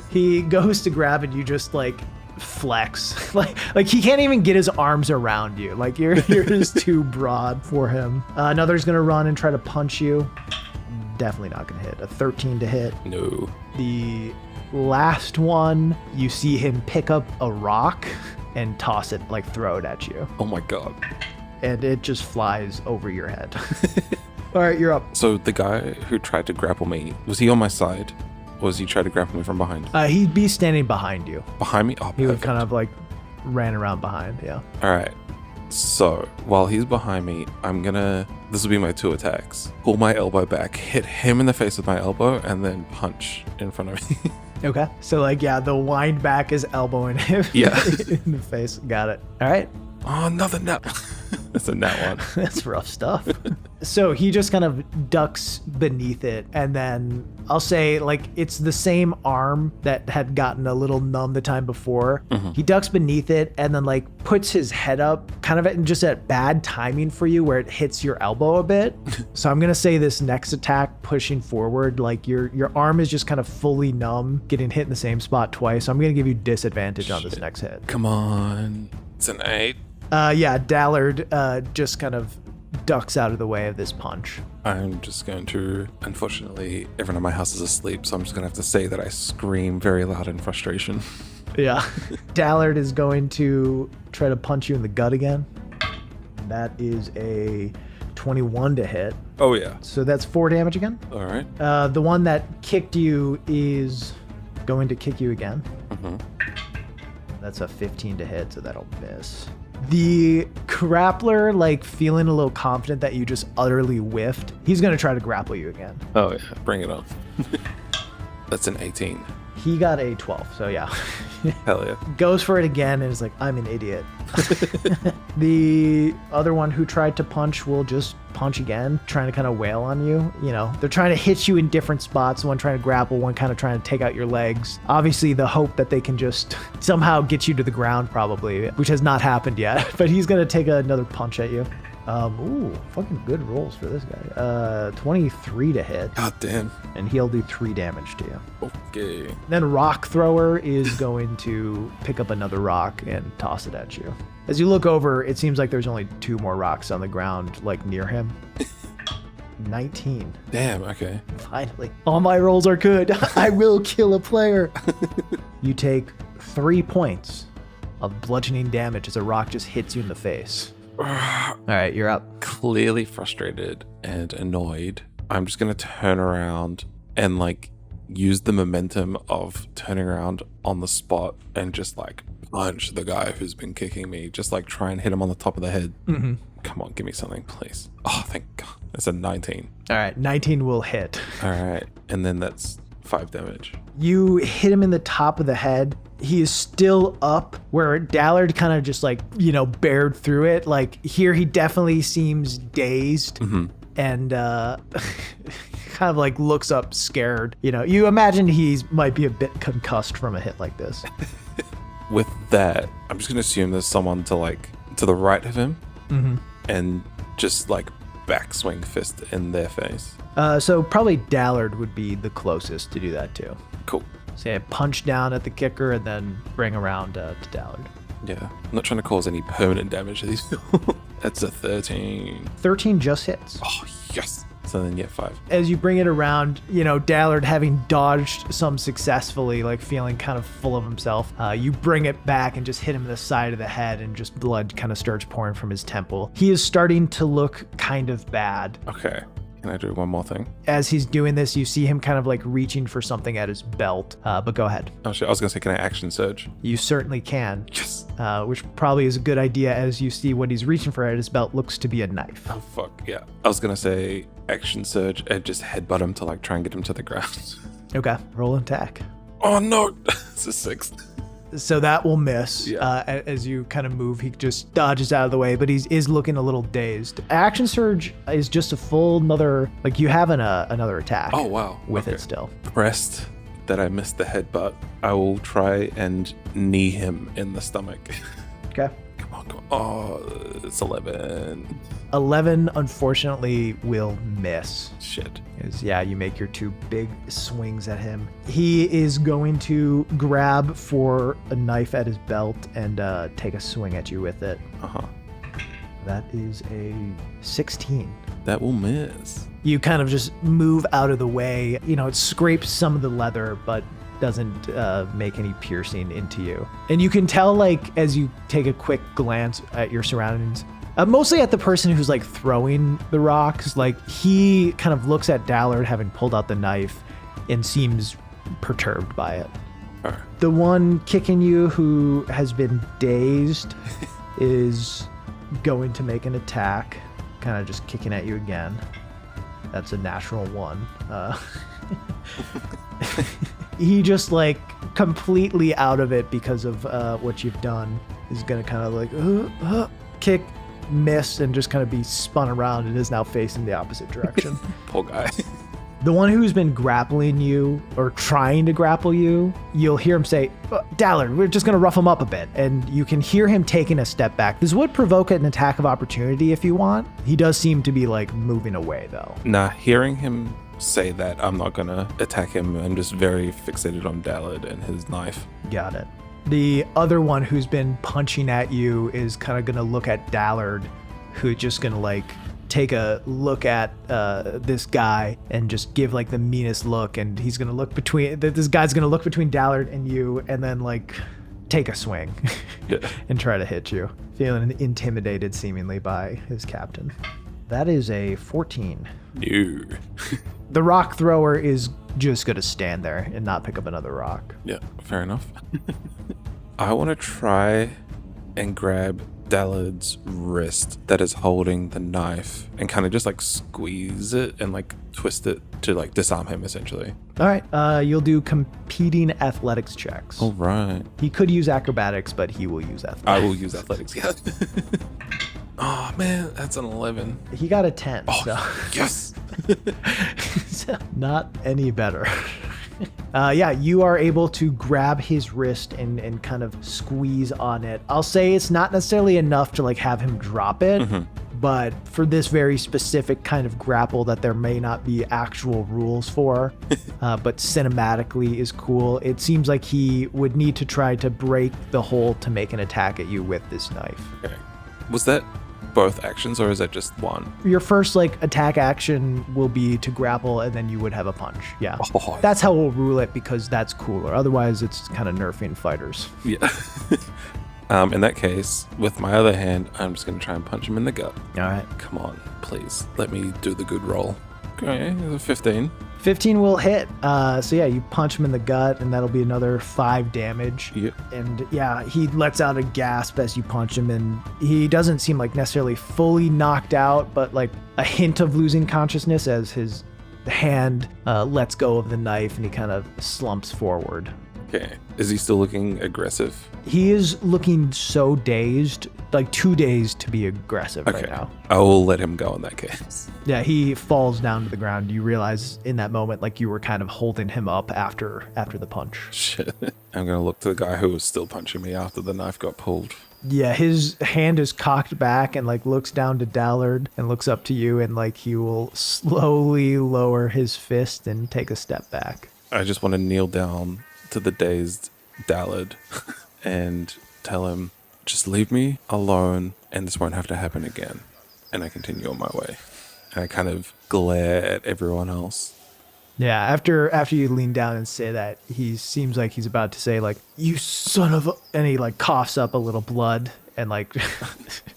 he goes to grab and you just like flex. like he can't even get his arms around you. Like you're just too broad for him. Another's going to run and try to punch you. Definitely not going to hit. A 13 to hit. No. The last one, you see him pick up a rock and toss it, like throw it at you. Oh my God. And it just flies over your head. All right, you're up. So the guy who tried to grapple me, was he on my side? Or was he trying to grapple me from behind? He'd be standing behind you. Behind me? Oh, He would perfect. kind of like ran around behind, yeah. All right. So while he's behind me, this will be my 2 attacks. Pull my elbow back, hit him in the face with my elbow, and then punch in front of me. Okay. So like, yeah, the wind back is elbowing him Yeah. in the face. Got it. All right. Oh, another nut. That's a nat one. That's rough stuff. So he just kind of ducks beneath it, and then I'll say like it's the same arm that had gotten a little numb the time before. He ducks beneath it and then like puts his head up kind of just at bad timing for you where it hits your elbow a bit. So I'm gonna say this next attack pushing forward, like your arm is just kind of fully numb, getting hit in the same spot twice. So I'm gonna give you disadvantage on this next hit. Come on. It's an 8. Yeah, Dallard just kind of ducks out of the way of this punch. I'm just going to, unfortunately, everyone in my house is asleep, so I'm just going to have to say that I scream very loud in frustration. Yeah. Dallard is going to try to punch you in the gut again. That is a 21 to hit. Oh, yeah. So that's 4 damage again. All right. The one that kicked you is going to kick you again. That's a 15 to hit, so that'll miss. The grappler, like feeling a little confident that you just utterly whiffed, he's going to try to grapple you again. Oh, yeah. Bring it on. That's an 18. He got a 12, so yeah. Hell yeah. Goes for it again and is like, I'm an idiot. The other one who tried to punch will just punch again, trying to kind of wail on you. You know, they're trying to hit you in different spots. One trying to grapple, one kind of trying to take out your legs. Obviously, the hope that they can just somehow get you to the ground, probably, which has not happened yet. But he's going to take another punch at you. Ooh, fucking good rolls for this guy. 23 to hit. God damn. And he'll do 3 damage to you. Okay. Then Rock Thrower is going to pick up another rock and toss it at you. As you look over, it seems like there's only 2 more rocks on the ground, like near him. 19. Damn, okay. Finally. All my rolls are good. I will kill a player. You take 3 points of bludgeoning damage as a rock just hits you in the face. All right, you're up. Clearly frustrated and annoyed. I'm just going to turn around and like use the momentum of turning around on the spot and just like punch the guy who's been kicking me. Just like try and hit him on the top of the head. Come on, give me something, please. Oh, thank God. That's a 19. All right, 19 will hit. All right. And then that's 5 damage. You hit him in the top of the head. He is still up where Dallard kind of just like, you know, bared through it. Like here, he definitely seems dazed and kind of like looks up scared. You know, you imagine might be a bit concussed from a hit like this. With that, I'm just going to assume there's someone to the right of him and just like backswing fist in their face. So probably Dallard would be the closest to do that too. Cool. Say punch down at the kicker and then bring around to Dallard. Yeah, I'm not trying to cause any permanent damage to these people. That's a 13. 13 just hits. Oh, yes. So then, yeah, 5. As you bring it around, you know, Dallard having dodged some successfully, like feeling kind of full of himself, you bring it back and just hit him in the side of the head and just blood kind of starts pouring from his temple. He is starting to look kind of bad. Okay. Can I do one more thing? As he's doing this, you see him kind of like reaching for something at his belt, but go ahead. Oh, shit. I was going to say, can I action surge? You certainly can. Yes. Which probably is a good idea as you see what he's reaching for at his belt looks to be a knife. Oh, fuck. Yeah. I was going to say action surge and just headbutt him to like try and get him to the ground. Okay, roll an attack. Oh, no. It's a 6. So that will miss. Yeah. As you kind of move, he just dodges out of the way, but he is looking a little dazed. Action Surge is just a full another, like you have another attack. Oh, wow. With it still. Pressed that I missed the headbutt, I will try and knee him in the stomach. Okay. Come on. Oh, it's 11. 11, unfortunately, will miss. Shit. You make your 2 big swings at him. He is going to grab for a knife at his belt and take a swing at you with it. Uh-huh. That is a 16. That will miss. You kind of just move out of the way. It scrapes some of the leather, but doesn't make any piercing into you. And you can tell, like, as you take a quick glance at your surroundings, mostly at the person who's like throwing the rocks, like he kind of looks at Dallard having pulled out the knife and seems perturbed by it. Right. The one kicking you who has been dazed is going to make an attack, kind of just kicking at you again. That's a natural 1. He just like completely out of it because of what you've done is going to kind of like kick, miss, and just kind of be spun around and is now facing the opposite direction. Poor guy. The one who's been grappling you or trying to grapple you, you'll hear him say, Dallard, we're just going to rough him up a bit. And you can hear him taking a step back. This would provoke an attack of opportunity if you want. He does seem to be like moving away though. Nah, hearing him say that, I'm not going to attack him. I'm just very fixated on Dallard and his knife. Got it. The other one who's been punching at you is kind of going to look at Dallard, who's just going to like take a look at this guy and just give like the meanest look, and he's gonna look between this guy's gonna look between Dallard and you and then like take a swing and try to hit you, feeling intimidated seemingly by his captain. That is a 14. No. The rock thrower is just gonna stand there and not pick up another rock. Yeah, fair enough. I want to try and grab Dallard's wrist that is holding the knife and kind of just like squeeze it and like twist it to like disarm him essentially. All right, you'll do competing athletics checks. All right. He could use acrobatics, but he will use athletics. I will use athletics, yeah. Oh man, that's an 11. He got a 10. Oh, so. yes. So, not any better. You are able to grab his wrist and kind of squeeze on it. I'll say it's not necessarily enough to like have him drop it, but for this very specific kind of grapple that there may not be actual rules for, but cinematically is cool. It seems like he would need to try to break the hold to make an attack at you with this knife. Okay. Was that both actions or is that just one? Your first like attack action will be to grapple and then you would have a punch. Yeah. Oh. That's how we'll rule it because that's cooler. Otherwise it's kind of nerfing fighters. Yeah. In that case, with my other hand, I'm just going to try and punch him in the gut. All right. Come on, please. Let me do the good roll. Okay, 15. 15 will hit. You punch him in the gut, and that'll be another 5 damage. Yep. And he lets out a gasp as you punch him, and he doesn't seem like necessarily fully knocked out, but like a hint of losing consciousness as his hand lets go of the knife, and he kind of slumps forward. Okay. Is he still looking aggressive? He is looking so dazed, like too dazed to be aggressive right now. I will let him go in that case. Yeah, he falls down to the ground. You realize in that moment, like you were kind of holding him up after the punch. Shit. I'm going to look to the guy who was still punching me after the knife got pulled. Yeah, his hand is cocked back and like looks down to Dallard and looks up to you, and like he will slowly lower his fist and take a step back. I just want to kneel down to the dazed Dallard and tell him, just leave me alone and this won't have to happen again. And I continue on my way. And I kind of glare at everyone else. Yeah, after you lean down and say that, he seems like he's about to say like, you son of a... And he like coughs up a little blood, and like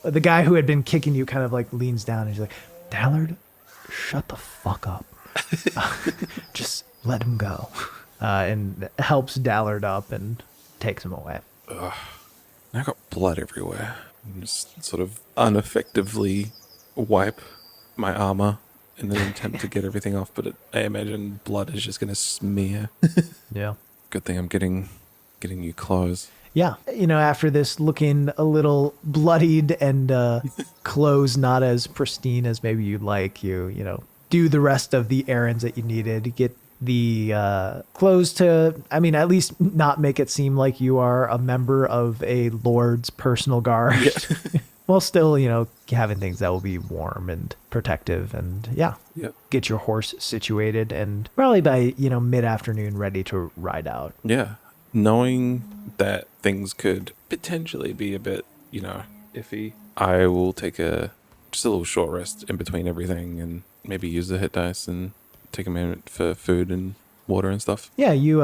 the guy who had been kicking you kind of like leans down and he's like, Dallard, shut the fuck up. Just let him go. And helps Dallard up and takes him away. Ugh. I got blood everywhere. I just sort of ineffectively wipe my armor in an attempt to get everything off, but I imagine blood is just going to smear. Yeah. Good thing I'm getting new clothes. Yeah. After this looking a little bloodied and clothes not as pristine as maybe you'd like, do the rest of the errands that you needed, get the clothes to, at least not make it seem like you are a member of a lord's personal guard. Yeah. While still, having things that will be warm and protective and get your horse situated and probably by, mid-afternoon ready to ride out. Yeah. Knowing that things could potentially be a bit, iffy, I will take just a little short rest in between everything and maybe use the hit dice and take a minute for food and water and stuff. Yeah, you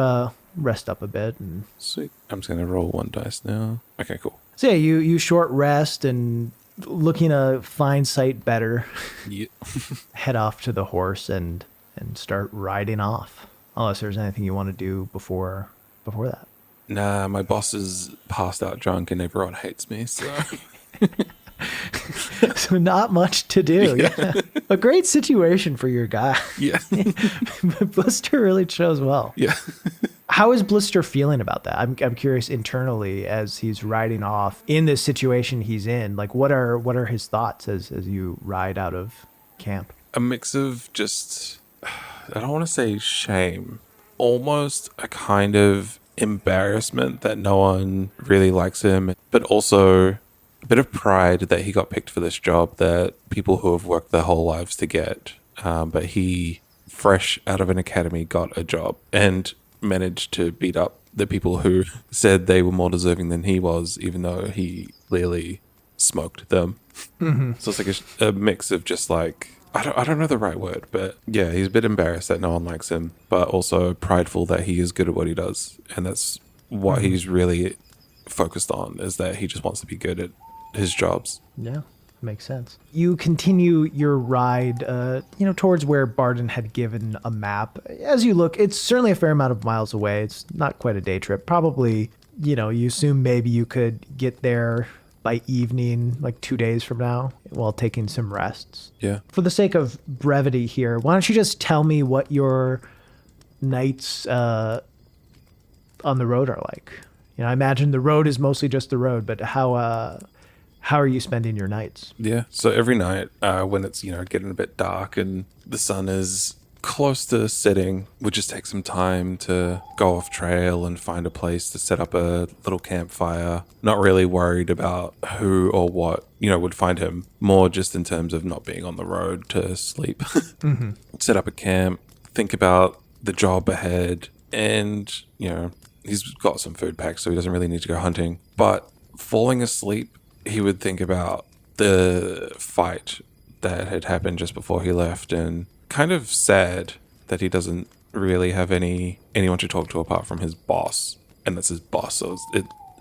rest up a bit. And sweet. I'm just going to roll one dice now. Okay, cool. So yeah, you short rest and looking a fine sight better. Yeah. Head off to the horse and start riding off. Unless there's anything you want to do before that. Nah, my boss is passed out drunk and everyone hates me, so... So not much to do. Yeah. A great situation for your guy. Yeah. Blister really shows well. Yeah. How is Blister feeling about that? I'm curious internally as he's riding off in this situation he's in. Like, what are his thoughts as you ride out of camp? A mix of just, I don't want to say shame, almost a kind of embarrassment that no one really likes him, but also a bit of pride that he got picked for this job that people who have worked their whole lives to get. But he, fresh out of an academy, got a job and managed to beat up the people who said they were more deserving than he was, even though he clearly smoked them. Mm-hmm. So it's like a mix of just like, I don't know the right word, but yeah, he's a bit embarrassed that no one likes him, but also prideful that he is good at what he does. And that's what he's really focused on, is that he just wants to be good at his jobs. Yeah. Makes sense. You continue your ride, towards where Barden had given a map. As you look, it's certainly a fair amount of miles away. It's not quite a day trip. Probably, you assume maybe you could get there by evening, like 2 days from now, while taking some rests. Yeah. For the sake of brevity here, why don't you just tell me what your nights on the road are like? I imagine the road is mostly just the road, but how are you spending your nights? Yeah. So every night when it's, getting a bit dark and the sun is close to setting, we just take some time to go off trail and find a place to set up a little campfire. Not really worried about who or what, would find him. More just in terms of not being on the road to sleep. Mm-hmm. Set up a camp, think about the job ahead, and, he's got some food packed, so he doesn't really need to go hunting. But falling asleep, he would think about the fight that had happened just before he left, and kind of sad that he doesn't really have anyone to talk to apart from his boss, and that's his boss, so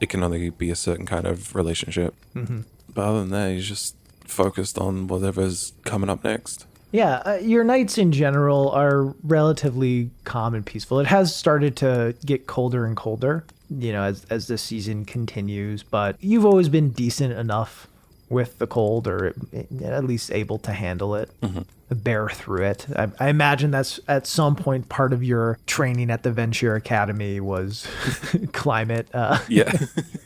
it can only be a certain kind of relationship. Mm-hmm. But other than that, he's just focused on whatever's coming up next. Yeah, your nights in general are relatively calm and peaceful. It has started to get colder and colder, as the season continues, but you've always been decent enough with the cold, or at least able to handle it, bear through it. I imagine that's at some point part of your training at the Venture Academy was climate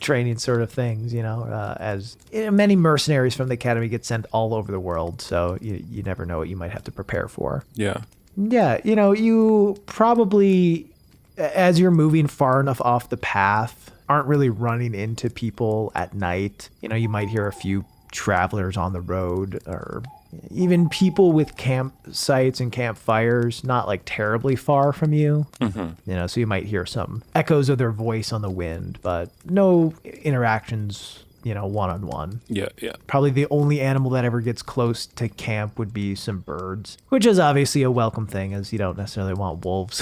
training sort of things, as many mercenaries from the academy get sent all over the world, so you never know what you might have to prepare for. Yeah. Yeah, you probably, as you're moving far enough off the path, aren't really running into people at night. You might hear a few travelers on the road, or even people with campsites and campfires not like terribly far from you. Mm-hmm. So you might hear some echoes of their voice on the wind, but no interactions, one-on-one. Yeah. Probably the only animal that ever gets close to camp would be some birds, which is obviously a welcome thing, as you don't necessarily want wolves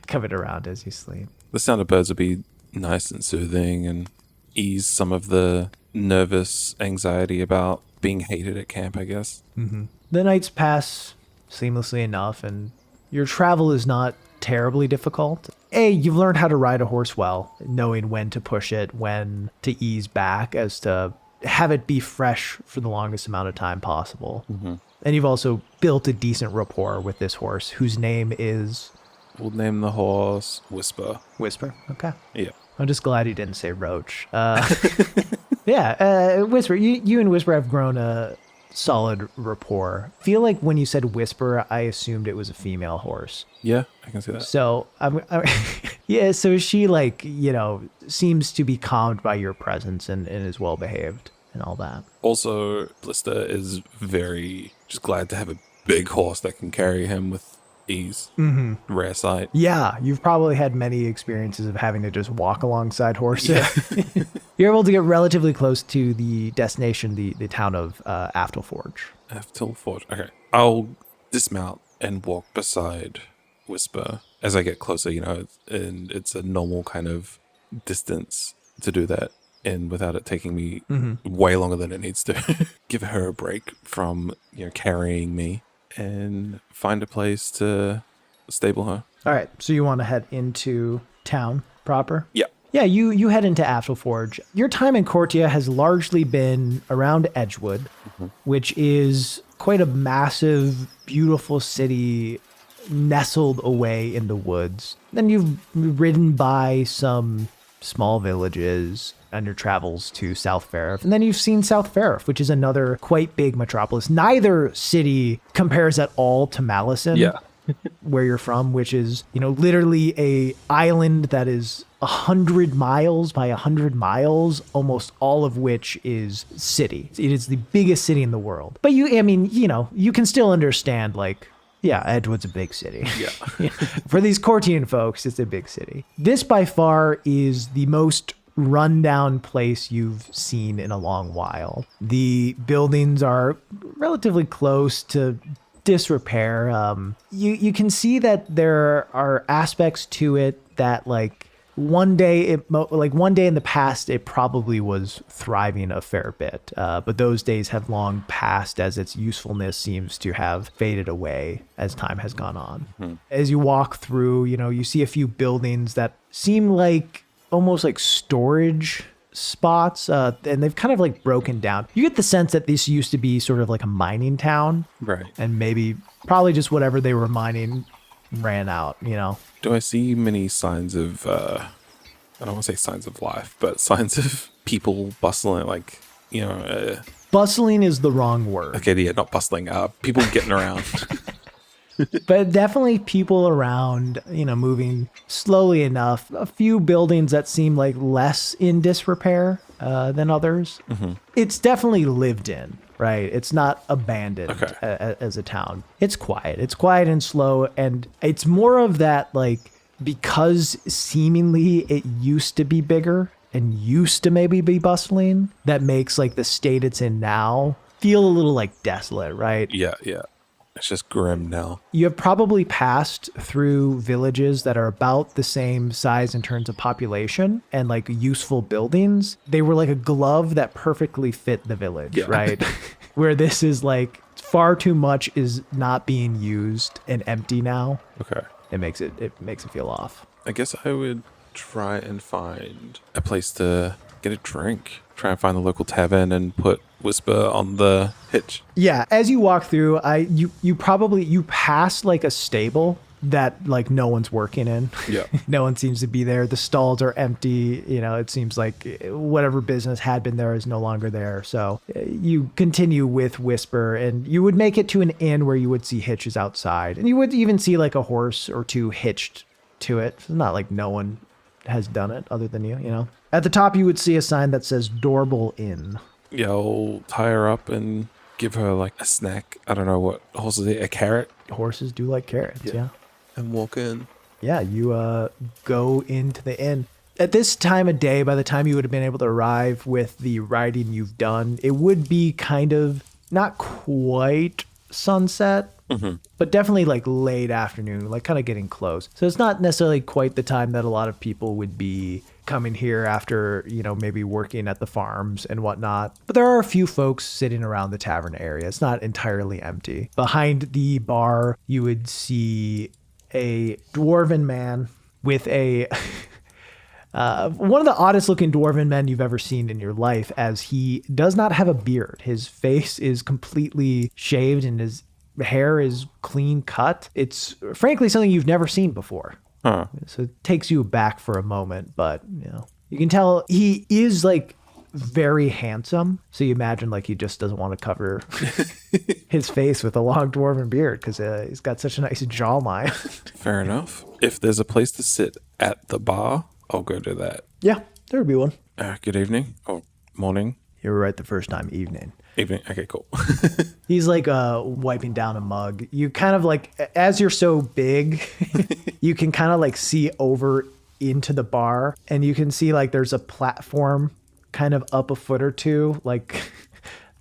coming around as you sleep. The sound of birds would be nice and soothing and ease some of the nervous anxiety about being hated at camp, I guess. Mm-hmm. The nights pass seamlessly enough, and your travel is not terribly difficult. You've learned how to ride a horse well, knowing when to push it, when to ease back, as to have it be fresh for the longest amount of time possible. Mm-hmm. And you've also built a decent rapport with this horse, whose name is... We'll name the horse Whisper. Whisper? Okay. Yeah. I'm just glad he didn't say roach. Whisper, you and Whisper have grown a solid rapport. I feel like when you said Whisper, I assumed it was a female horse. Yeah, I can see that. So so she seems to be calmed by your presence and is well behaved and all that. Also, Blister is very just glad to have a big horse that can carry him with ease. Mm-hmm. Rare sight. Yeah, you've probably had many experiences of having to just walk alongside horses. Yeah. You're able to get relatively close to the destination, the town of Aftelforge. Aftelforge. Okay. I'll dismount and walk beside Whisper as I get closer, and it's a normal kind of distance to do that and without it taking me way longer than it needs to. Give her a break from, carrying me and find a place to stable her. All right. So you want to head into town proper? Yeah. Yeah, you head into Aftelforge. Your time in Cortia has largely been around Edgewood, which is quite a massive, beautiful city nestled away in the woods. Then you've ridden by some small villages on your travels to South Farif. And then you've seen South Farif, which is another quite big metropolis. Neither city compares at all to Malisin. Yeah. Where you're from, which is, literally a island that is 100 miles by 100 miles, almost all of which is city. It is the biggest city in the world. But you can still understand, Edgewood's a big city. Yeah. For these Cortian folks, it's a big city. This by far is the most rundown place you've seen in a long while. The buildings are relatively close to disrepair. You can see that there are aspects to it that one day in the past it probably was thriving a fair bit, but those days have long passed as its usefulness seems to have faded away as time has gone on. As you walk through, you see a few buildings that seem like almost like storage spots, and they've kind of broken down. You get the sense that this used to be sort of like a mining town, right? And maybe probably just whatever they were mining ran out. Do I see many signs of I don't want to say signs of life, but signs of people bustling, bustling is the wrong word. Okay, yeah, not bustling, people getting around. But definitely people around, moving slowly enough. A few buildings that seem like less in disrepair than others. It's definitely lived in, right? It's not abandoned as a town. It's quiet. It's quiet and slow. And it's more of that, because seemingly it used to be bigger and used to maybe be bustling, that makes the state it's in now feel a little desolate, right? Yeah. It's just grim now. You have probably passed through villages that are about the same size in terms of population and useful buildings. They were like a glove that perfectly fit the village, right? Where this is far too much is not being used and empty now. Okay. It makes it feel off. I guess I would try and find a place to get a drink. Try and find the local tavern and put Whisper on the hitch. Yeah, as you walk through, you pass a stable that no one's working in. Yeah. No one seems to be there. The stalls are empty. It seems like whatever business had been there is no longer there. So you continue with Whisper, and you would make it to an inn where you would see hitches outside, and you would even see a horse or two hitched to it. It's not no one has done it other than you. At the top, you would see a sign that says Doorbell Inn. Yeah, I'll tie her up and give her a snack. I don't know what horses eat. A carrot? Horses do like carrots, yeah. And walk in. Yeah, you go into the inn. At this time of day, by the time you would have been able to arrive with the riding you've done, it would be kind of not quite sunset, but definitely late afternoon, kind of getting close. So it's not necessarily quite the time that a lot of people would be coming here after, maybe working at the farms and whatnot. But there are a few folks sitting around the tavern area. It's not entirely empty. Behind the bar, you would see a dwarven man with a one of the oddest looking dwarven men you've ever seen in your life, as he does not have a beard. His face is completely shaved and his hair is clean cut. It's frankly something you've never seen before. Huh. So it takes you back for a moment, but you can tell he is like very handsome. So you imagine like he just doesn't want to cover his face with a long dwarven beard because he's got such a nice jawline. Fair enough. If there's a place to sit at the bar, I'll go to that. Yeah, there would be one. Good evening. Or morning. You were right the first time. Evening. Evening. Okay, cool. He's like wiping down a mug. You kind of like, as you're so big, you can kind of like see over into the bar, and you can see like there's a platform kind of up a foot or two, like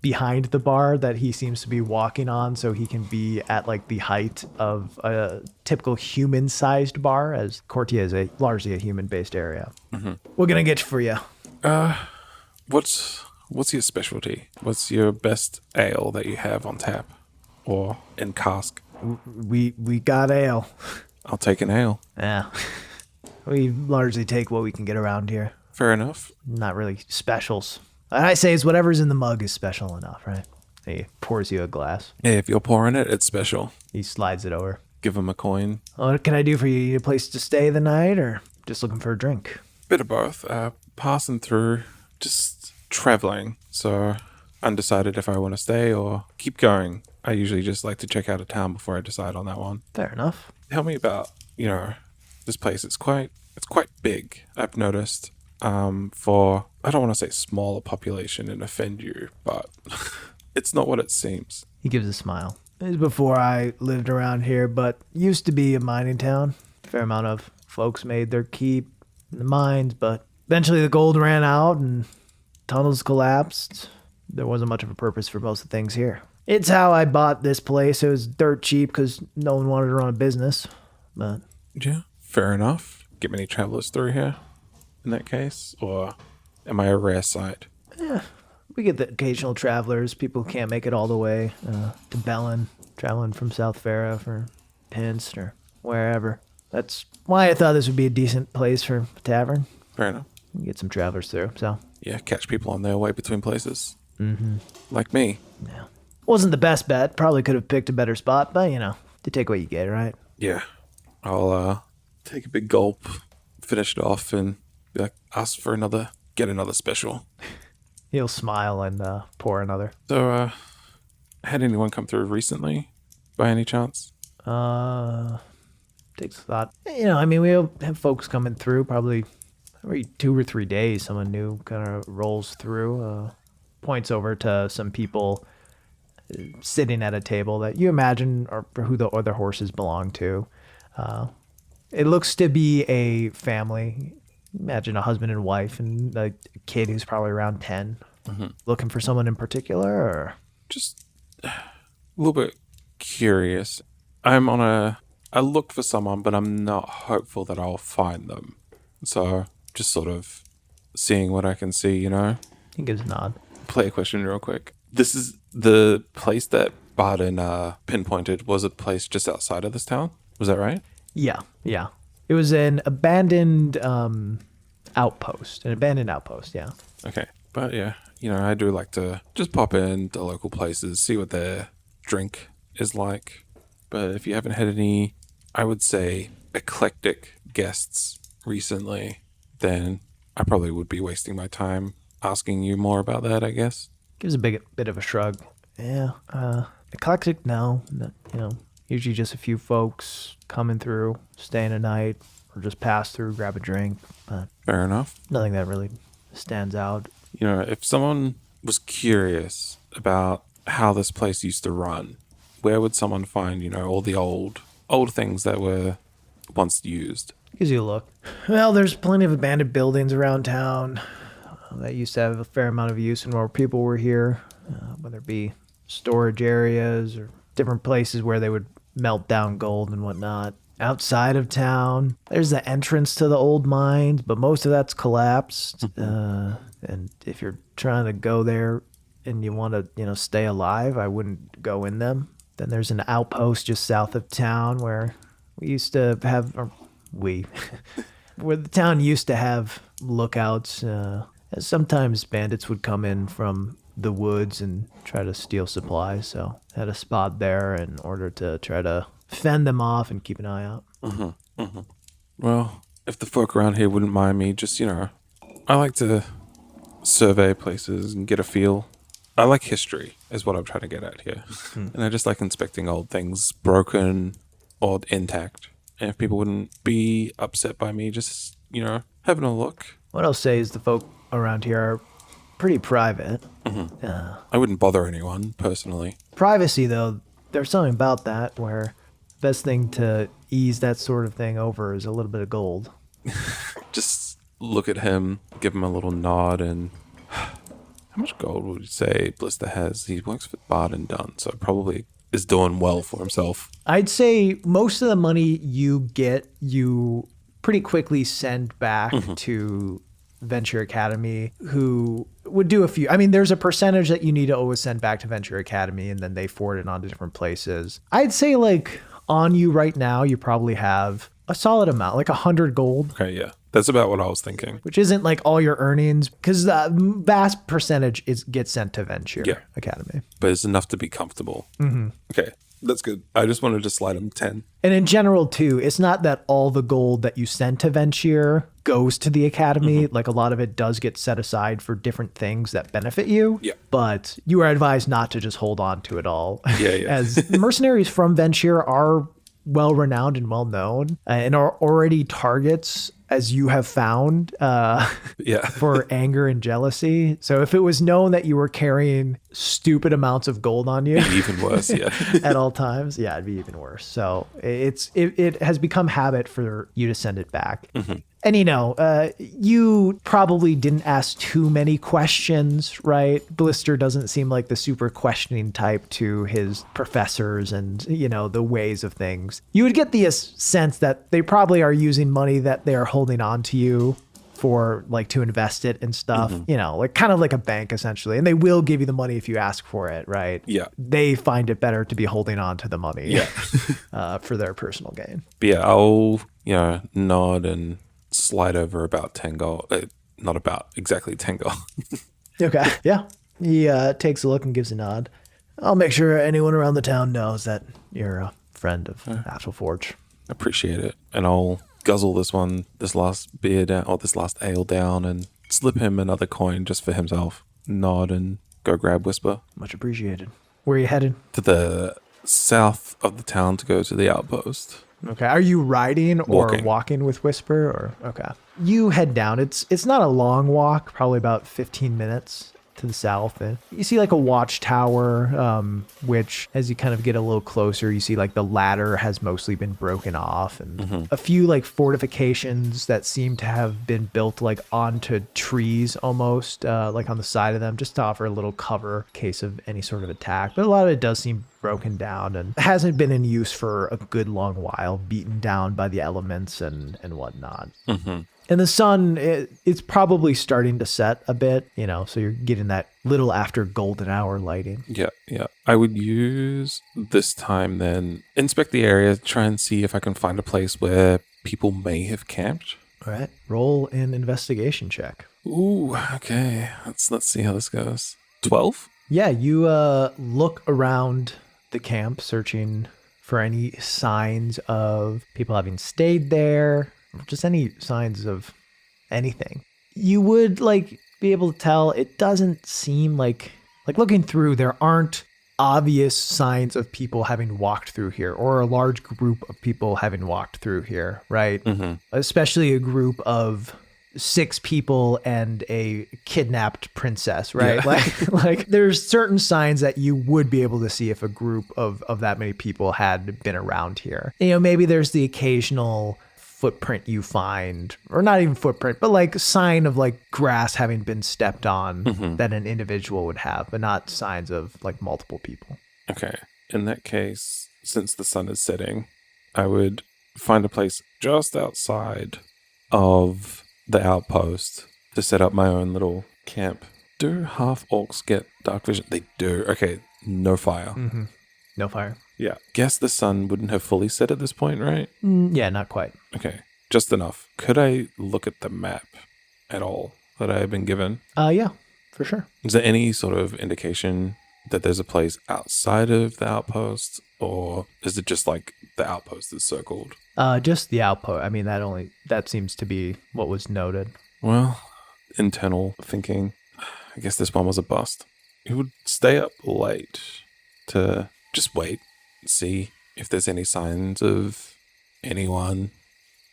behind the bar that he seems to be walking on, so he can be at like the height of a typical human-sized bar, as Cortia is largely a human-based area. Mm-hmm. We're gonna get for you. What's your specialty? What's your best ale that you have on tap or in cask? We got ale. I'll take an ale. Yeah. We largely take what we can get around here. Fair enough. Not really specials. What I say is whatever's in the mug is special enough, right? He pours you a glass. Yeah, if you're pouring it, it's special. He slides it over. Give him a coin. What can I do for you? You need a place to stay the night, or just looking for a drink? Bit of both. Passing through, just traveling. So undecided if I want to stay or keep going. I usually just like to check out a town before I decide on that one. Fair enough. Tell me about, this place. It's quite big, I've noticed. For, I don't want to say smaller population and offend you, but it's not what it seems. He gives a smile. It was before I lived around here, but used to be a mining town. A fair amount of folks made their keep in the mines, but eventually the gold ran out and tunnels collapsed. There wasn't much of a purpose for most of the things here. It's how I bought this place. It was dirt cheap because no one wanted to run a business, but... Yeah, fair enough. Get many travelers through here in that case, or am I a rare sight? Yeah, we get the occasional travelers, people who can't make it all the way to Bellin, traveling from South Farah for Pinst or wherever. That's why I thought this would be a decent place for a tavern. Fair enough. You get some travelers through, so. Yeah, catch people on their way between places. Mm-hmm. Like me. Yeah. Wasn't the best bet. Probably could have picked a better spot, but, you take what you get, right? Yeah. I'll take a big gulp, finish it off, and be like, get another special. He'll smile and pour another. So, had anyone come through recently, by any chance? Takes thought. We have folks coming through probably every 2 or 3 days. Someone new kind of rolls through, points over to some people sitting at a table that you imagine are who the other horses belong to. It looks to be a family. Imagine a husband and wife and a kid who's probably around 10. Mm-hmm. Looking for someone in particular, or just a little bit curious. I looked for someone, but I'm not hopeful that I'll find them. So just sort of seeing what I can see, He gives a nod. Play a question real quick. This is the place that Barden pinpointed was a place just outside of this town. Was that right? Yeah. It was an abandoned outpost. Yeah. Okay. But yeah, I do like to just pop in to local places, see what their drink is like. But if you haven't had any, I would say, eclectic guests recently, then I probably would be wasting my time asking you more about that, I guess. Gives a bit of a shrug. Yeah. Eclectic, no. Usually just a few folks coming through, staying a night, or just pass through, grab a drink. But fair enough. Nothing that really stands out. If someone was curious about how this place used to run, where would someone find, all the old things that were once used? Gives you a look. Well, there's plenty of abandoned buildings around town that used to have a fair amount of use and more people were here, whether it be storage areas or different places where they would melt down gold and whatnot. Outside of town, there's the entrance to the old mines, but most of that's collapsed. And if you're trying to go there and you want to, stay alive, I wouldn't go in them. Then there's an outpost just south of town where we used to have, where the town used to have lookouts. Sometimes bandits would come in from the woods and try to steal supplies, so had a spot there in order to try to fend them off and keep an eye out. Mm-hmm. Mm-hmm. Well, if the folk around here wouldn't mind me, just, I like to survey places and get a feel. I like history, is what I'm trying to get at here. And I just like inspecting old things, broken or intact. And if people wouldn't be upset by me just, having a look. What I'll say is the folk around here are pretty private. I wouldn't bother anyone, personally. Privacy, though, there's something about that where the best thing to ease that sort of thing over is a little bit of gold. Just look at him, give him a little nod, and how much gold would you say Blister has? He works for Barden Dunn, so probably is doing well for himself. I'd say most of the money you get, you pretty quickly send back to Venture Academy, who would do a few. I mean, there's a percentage that you need to always send back to Venture Academy, and then they forward it on to different places. I'd say, like, on you right now, you probably have a solid amount, like 100 gold. Okay, yeah. That's about what I was thinking. Which isn't like all your earnings, because the vast percentage gets sent to Venture Academy. But it's enough to be comfortable. Okay, that's good. I just wanted to slide him 10. And in general, too, it's not that all the gold that you send to Venture goes to the Academy. Like, a lot of it does get set aside for different things that benefit you. Yeah. But you are advised not to just hold on to it all. Yeah. As mercenaries from Venture are well-renowned and well-known and are already targets, as you have found, for anger and jealousy. So if it was known that you were carrying stupid amounts of gold on you, even worse, at all times, it'd be even worse. So it has become habit for you to send it back. And you probably didn't ask too many questions, right? Blister doesn't seem like the super questioning type to his professors and, the ways of things. You would get the sense that they probably are using money that they are holding on to you for, like, to invest it and stuff, like kind of like a bank essentially. And they will give you the money if you ask for it, right? Yeah. They find it better to be holding on to the money for their personal gain. But yeah, I'll, nod and slide over about 10 gold. Not about exactly 10 gold. Okay. Yeah. He takes a look and gives a nod. I'll make sure anyone around the town knows that you're a friend of Ashel Forge. Appreciate it. And I'll guzzle this last beer down, or this last ale down, and slip him another coin just for himself. Nod and go grab Whisper. Much appreciated. Where are you headed? To the south of the town to go to the outpost. Okay. Are you riding or walking with Whisper? Or okay. You head down. It's not a long walk, probably about 15 minutes to the south. And you see like a watchtower, which as you kind of get a little closer, you see like the ladder has mostly been broken off, and a few like fortifications that seem to have been built like onto trees almost, like on the side of them, just to offer a little cover in case of any sort of attack. But a lot of it does seem broken down and hasn't been in use for a good long while, beaten down by the elements and whatnot. And the sun, it's probably starting to set a bit, so you're getting that little after golden hour lighting. Yeah. I would use this time then, inspect the area, try and see if I can find a place where people may have camped. All right. Roll an investigation check. Ooh, okay. Let's see how this goes. 12? Yeah, you look around the camp, searching for any signs of people having stayed there, or just any signs of anything. You would be able to tell it doesn't seem like looking through, there aren't obvious signs of people having walked through here, or a large group of people having walked through here, right? Especially a group of 6 people and a kidnapped princess, right? Yeah. Like there's certain signs that you would be able to see if a group of that many people had been around here. Maybe there's the occasional footprint you find, or not even footprint, but like sign of like grass having been stepped on that an individual would have, but not signs of like multiple people. Okay. In that case, since the sun is setting, I would find a place just outside of the outpost to set up my own little camp. Do half orcs get dark vision? They do. Okay, no fire. No fire. Yeah. Guess the sun wouldn't have fully set at this point, right? Yeah, not quite. Okay, just enough. Could I look at the map at all that I have been given? Yeah, for sure. Is there any sort of indication that there's a place outside of the outpost, or is it just like the outpost is circled? Just the outpost. I mean, that seems to be what was noted. Well, internal thinking. I guess this one was a bust. He would stay up late to just wait, see if there's any signs of anyone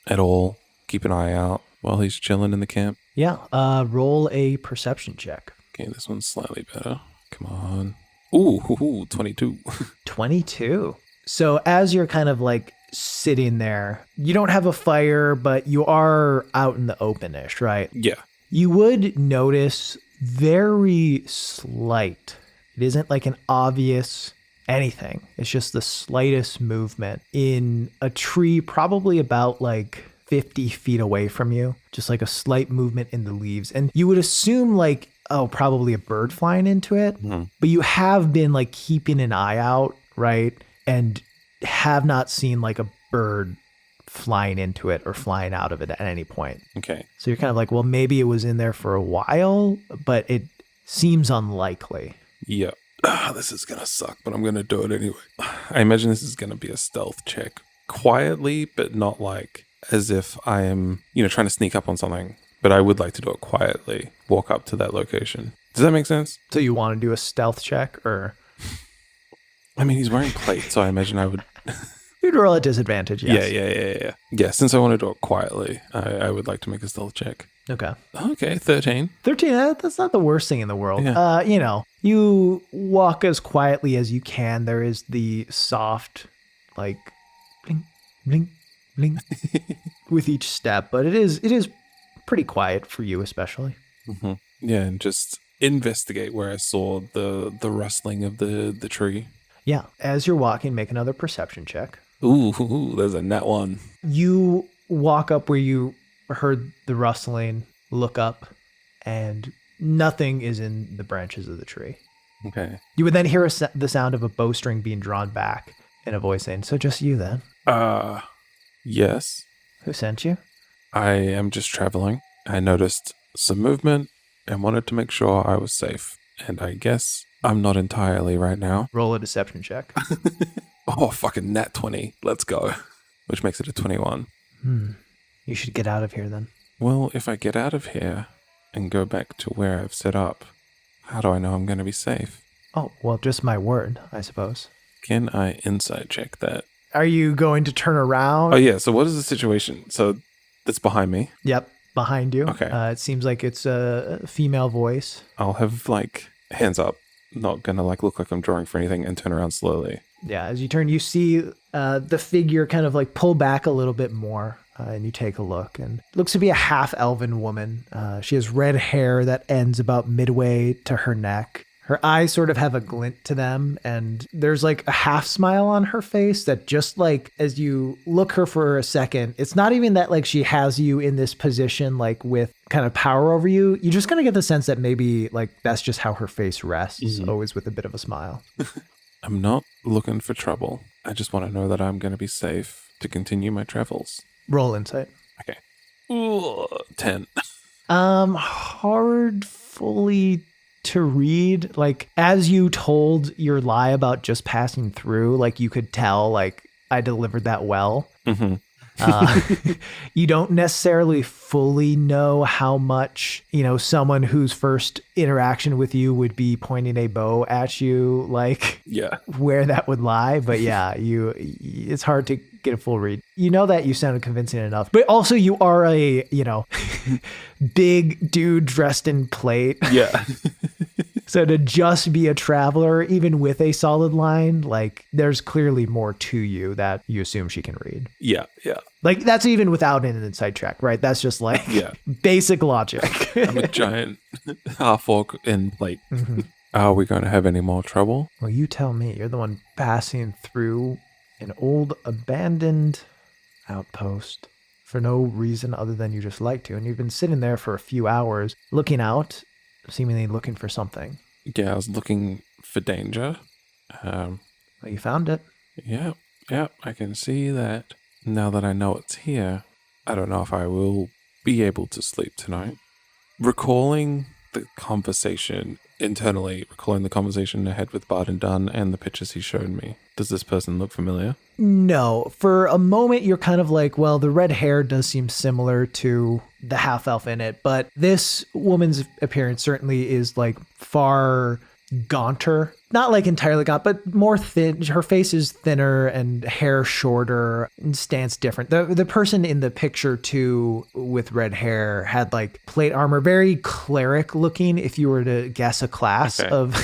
at all. Keep an eye out while he's chilling in the camp. Yeah, roll a perception check. Okay, this one's slightly better. Come on. Ooh, 22. 22. So as you're kind of like sitting there, you don't have a fire, but you are out in the open-ish, right? Yeah. You would notice very slight. It isn't like an obvious anything. It's just the slightest movement in a tree, probably about like 50 feet away from you. Just like a slight movement in the leaves. And you would assume like, oh, probably a bird flying into it. But you have been like keeping an eye out, right? And have not seen like a bird flying into it or flying out of it at any point. Okay. So you're kind of like, well, maybe it was in there for a while, but it seems unlikely. Yeah. This is going to suck, but I'm going to do it anyway. I imagine this is going to be a stealth check. Quietly, but not like as if I am, trying to sneak up on something. But I would like to do it quietly. Walk up to that location. Does that make sense? So you want to do a stealth check or? I mean, he's wearing plate, so I imagine I would... You'd roll at disadvantage, yes. Yeah. Yeah, since I want to do it quietly, I would like to make a stealth check. Okay. Okay, 13. 13, that's not the worst thing in the world. Yeah. You walk as quietly as you can. There is the soft, like, bling, bling, bling with each step, but it is pretty quiet for you especially. Mm-hmm. Yeah, and just investigate where I saw the rustling of the tree. Yeah, as you're walking, make another perception check. Ooh, there's a nat one. You walk up where you heard the rustling, look up, and nothing is in the branches of the tree. Okay. You would then hear the sound of a bowstring being drawn back and a voice saying, "So just you then?" Yes. Who sent you? I am just traveling. I noticed some movement and wanted to make sure I was safe. And I guess I'm not entirely right now. Roll a deception check. Oh, fucking nat 20. Let's go. Which makes it a 21. You should get out of here then. Well, if I get out of here and go back to where I've set up, how do I know I'm going to be safe? Oh, well, just my word, I suppose. Can I insight check that? Are you going to turn around? Oh, yeah. So what is the situation? So that's behind me. Yep, behind you. Okay. It seems like it's a female voice. I'll have, like, hands up. Not going to, like, look like I'm drawing for anything and turn around slowly. Yeah, as you turn, you see the figure kind of, like, pull back a little bit more. And you take a look, and it looks to be a half-elven woman. She has red hair that ends about midway to her neck. Her eyes sort of have a glint to them, and there's like a half smile on her face that just like, as you look her for a second, it's not even that like she has you in this position, like with kind of power over you. You just kind of get the sense that maybe like that's just how her face rests, always with a bit of a smile. I'm not looking for trouble. I just want to know that I'm going to be safe to continue my travels. Roll insight. Okay. Ooh, 10. Hard fully to read. Like, as you told your lie about just passing through, like you could tell, like I delivered that well. You don't necessarily fully know how much, someone whose first interaction with you would be pointing a bow at you, like where that would lie. But yeah, it's hard to get a full read. You know that you sounded convincing enough, but also you are a, big dude dressed in plate. Yeah. So to just be a traveler, even with a solid line, like there's clearly more to you that you assume she can read. Yeah. Like that's even without an insight check, right? That's just like basic logic. I'm a giant half-orc in plate. Are we going to have any more trouble? Well, you tell me. You're the one passing through an old abandoned outpost for no reason other than you just like to. And you've been sitting there for a few hours looking out, seemingly looking for something. Yeah, I was looking for danger. Well, you found it. Yeah, I can see that. Now that I know it's here, I don't know if I will be able to sleep tonight. Recalling the conversation internally, recalling the conversation I had with Barden Dunn and the pictures he showed me. Does this person look familiar? No. For a moment, you're kind of like, well, the red hair does seem similar to the half-elf in it, but this woman's appearance certainly is like far gaunter. Not like entirely gaunt, but more thin. Her face is thinner and hair shorter and stance different. The person in the picture too with red hair had like plate armor, very cleric looking if you were to guess a class of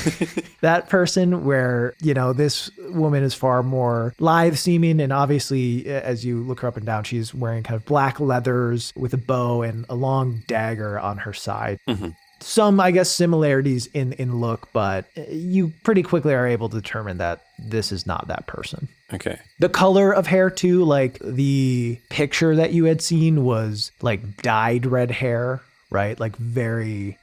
that person, where, you know, this woman is far more lithe seeming. And obviously, as you look her up and down, she's wearing kind of black leathers with a bow and a long dagger on her side. Mm-hmm. Some, I guess, similarities in look, but you pretty quickly are able to determine that this is not that person. Okay. The color of hair too, like the picture that you had seen was like dyed red hair, right? Like very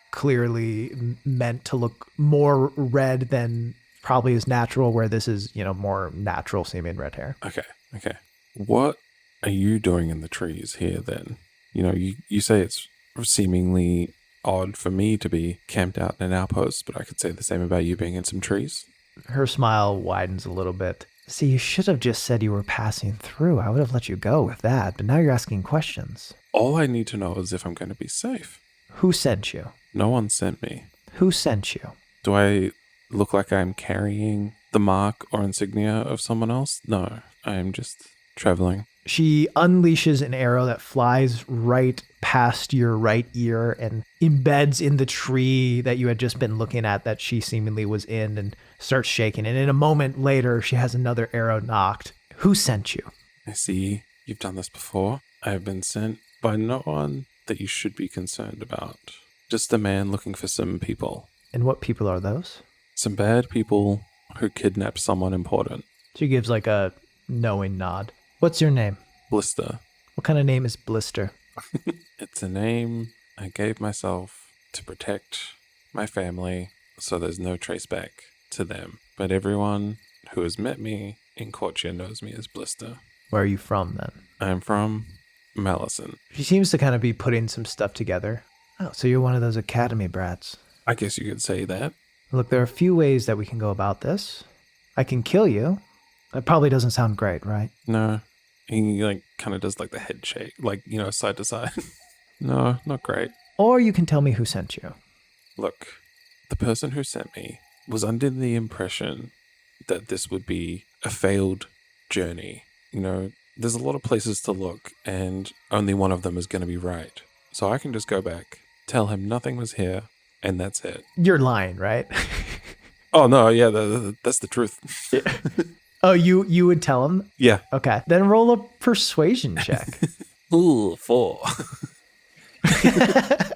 clearly meant to look more red than probably is natural, where this is, you know, more natural seeming red hair. Okay. What are you doing in the trees here then? You know, you say it's seemingly odd for me to be camped out in an outpost, but I could say the same about you being in some trees. Her smile widens a little bit. See, you should have just said you were passing through. I would have let you go with that, but now you're asking questions. All I need to know is if I'm going to be safe. Who sent you? No one sent me. Who sent you? Do I look like I'm carrying the mark or insignia of someone else? No, I am just traveling. She unleashes an arrow that flies right past your right ear and embeds in the tree that you had just been looking at that she seemingly was in, and starts shaking. And in a moment later, she has another arrow knocked. Who sent you? I see you've done this before. I have been sent by no one that you should be concerned about. Just a man looking for some people. And what people are those? Some bad people who kidnapped someone important. She gives like a knowing nod. What's your name? Blister. What kind of name is Blister? It's a name I gave myself to protect my family so there's no trace back to them. But everyone who has met me in Cortian knows me as Blister. Where are you from then? I'm from Malisin. She seems to kind of be putting some stuff together. Oh, so you're one of those academy brats. I guess you could say that. Look, there are a few ways that we can go about this. I can kill you. That probably doesn't sound great, right? No. He like kind of does like the head shake, like, you know, side to side. No, not great. Or you can tell me who sent you. Look, the person who sent me was under the impression that this would be a failed journey. You know, there's a lot of places to look and only one of them is going to be right. So I can just go back, tell him nothing was here, and that's it. You're lying, right? Oh, no, yeah, that's the truth. Yeah. Oh, you would tell him? Yeah. Okay. Then roll a persuasion check. Ooh, 4.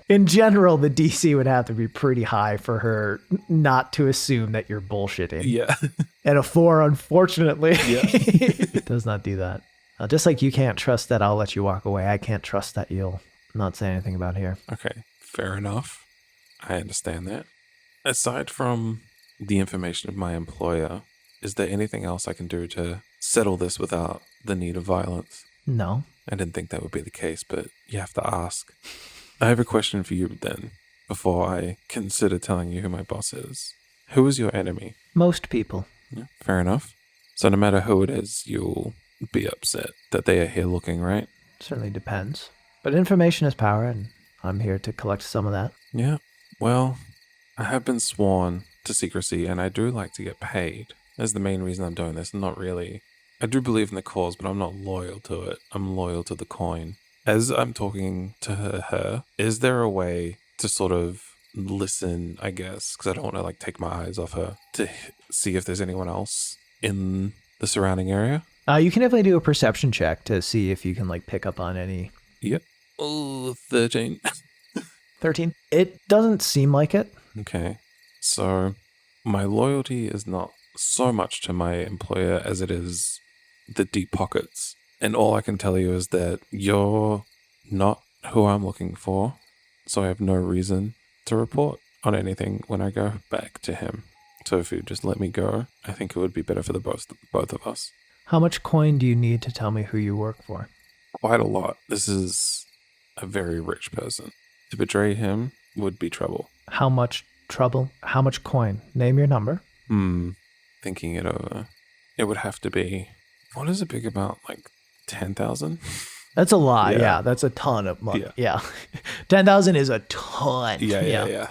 In general, the DC would have to be pretty high for her not to assume that you're bullshitting. Yeah. And a 4, unfortunately, Yeah. does not do that. Just like you can't trust that I'll let you walk away, I can't trust that you'll not say anything about here. Okay, fair enough. I understand that. Aside from the information of my employer, is there anything else I can do to settle this without the need of violence? No. I didn't think that would be the case, but you have to ask. I have a question for you then, before I consider telling you who my boss is. Who is your enemy? Most people. Yeah, fair enough. So no matter who it is, you'll be upset that they are here looking, right? Certainly depends. But information is power, and I'm here to collect some of that. Yeah. Well, I have been sworn to secrecy, and I do like to get paid. That's the main reason I'm doing this. Not really. I do believe in the cause, but I'm not loyal to it. I'm loyal to the coin. As I'm talking to her, is there a way to sort of listen, I guess, because I don't want to like take my eyes off her, to see if there's anyone else in the surrounding area? You can definitely do a perception check to see if you can like pick up on any. Yep. Oh, 13. 13? It doesn't seem like it. Okay. So my loyalty is not so much to my employer as it is the deep pockets. And all I can tell you is that you're not who I'm looking for. So I have no reason to report on anything when I go back to him. So if you just let me go, I think it would be better for the both of us. How much coin do you need to tell me who you work for? Quite a lot. This is a very rich person. To betray him would be trouble. How much trouble? How much coin? Name your number. Thinking it over. It would have to be, what is a big amount? Like 10,000? That's a lot. Yeah. Yeah, that's a ton of money. Yeah. 10,000 is a ton. Yeah.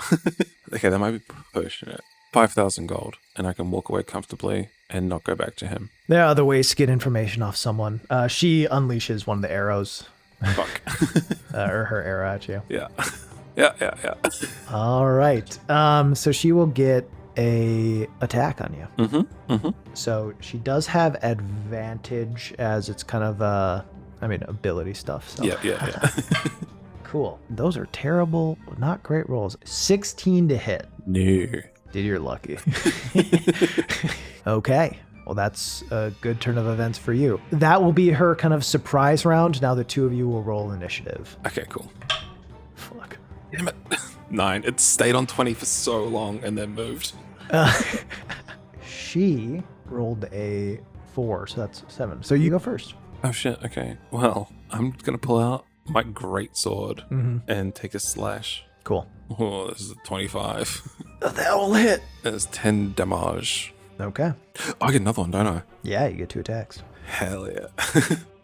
Okay, that might be proportionate. 5,000 gold, and I can walk away comfortably and not go back to him. There are other ways to get information off someone. She unleashes one of the arrows. Fuck. Or her arrow at you. Yeah. All right. So she will get a attack on you. So she does have advantage as it's kind of ability stuff. So. Yeah. Cool. Those are terrible, not great rolls. 16 to hit. No. Dude, you're lucky. Okay. Well, that's a good turn of events for you. That will be her kind of surprise round. Now the two of you will roll initiative. Okay, cool. Fuck. Damn it. 9. It stayed on 20 for so long and then moved. She rolled a 4, so that's 7. So you go first. Oh shit, okay. Well, I'm gonna pull out my great sword and take a slash. Cool. Oh, this is a 25. That will hit. That's 10 damage. Okay. I get another one, don't I? Yeah, you get 2 attacks. Hell yeah.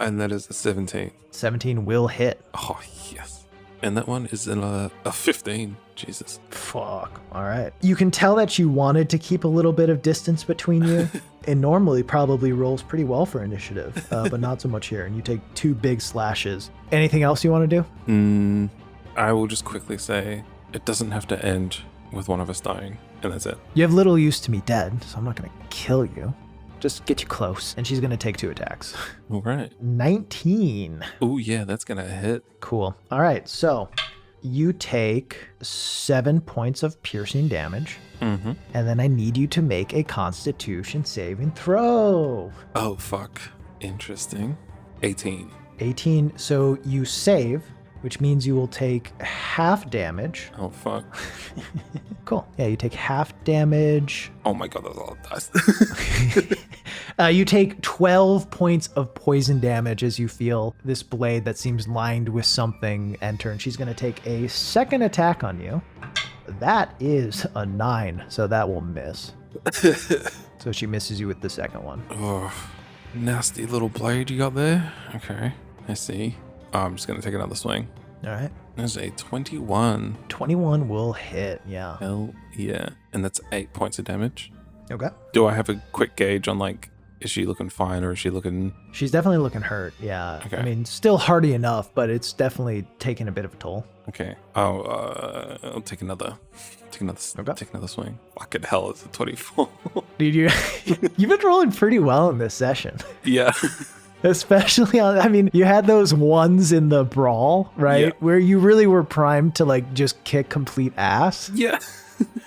And that is a 17. 17 will hit. Oh, yes. And that one is a 15. Jesus. Fuck. All right. You can tell that she wanted to keep a little bit of distance between you. And normally probably rolls pretty well for initiative, but not so much here. And you take 2 big slashes. Anything else you want to do? I will just quickly say it doesn't have to end with one of us dying. And that's it. You have little use to me dead, so I'm not going to kill you. Just get you close. And she's going to take 2 attacks. All right. 19. Oh, yeah, that's going to hit. Cool. All right. So you take 7 points of piercing damage. And then I need you to make a Constitution saving throw. Oh, fuck. Interesting. 18. 18. So you save, which means you will take half damage. Oh, fuck. Cool. Yeah, you take half damage. Oh my god, that's a lot of dice. You take 12 points of poison damage as you feel this blade that seems lined with something enter, and she's going to take a second attack on you. That is a 9, so that will miss. So she misses you with the second one. Oh, nasty little blade you got there. Okay, I see. I'm just going to take another swing. All right. There's a 21. 21 will hit, yeah. Hell yeah. And that's 8 points of damage. Okay. Do I have a quick gauge on, like, is she looking fine or is she looking... She's definitely looking hurt, yeah. Okay. I mean, still hardy enough, but it's definitely taking a bit of a toll. Okay. I'll take another swing. Fucking hell, it's a 24. Dude, you've been rolling pretty well in this session. Yeah. Especially you had those ones in the brawl, right? Yeah. Where you really were primed to like just kick complete ass. Yeah.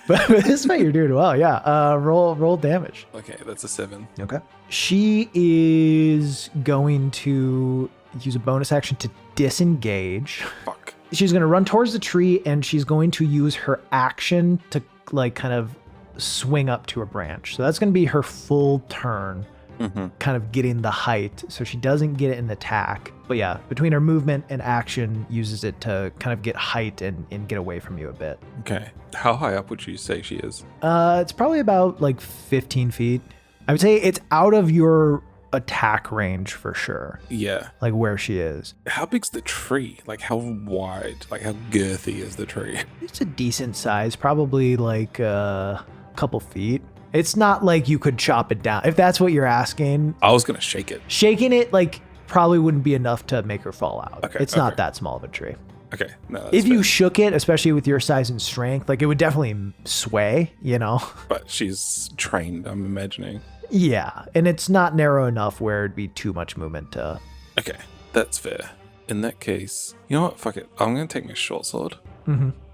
But this way you're doing well, yeah. Roll damage. Okay, that's a 7. Okay. She is going to use a bonus action to disengage. Fuck. She's going to run towards the tree and she's going to use her action to like kind of swing up to a branch. So that's going to be her full turn. Kind of getting the height, so she doesn't get an attack, but yeah, between her movement and action uses it to kind of get height and get away from you a bit. Okay, how high up would you say she is? It's probably about like 15 feet. I would say it's out of your attack range for sure. Yeah, like where she is. How big's the tree? Like how wide, like how girthy is the tree? It's a decent size, probably like a couple feet. It's not like you could chop it down. If that's what you're asking. I was going to shake it. Shaking it, like, probably wouldn't be enough to make her fall out. Okay, it's not that small of a tree. Okay. No, that's if you fair. shook it, especially with your size and strength, like, it would definitely sway, you know? But she's trained, I'm imagining. Yeah. And it's not narrow enough where it'd be too much movement to... Okay. That's fair. In that case, you know what? Fuck it. I'm going to take my short sword.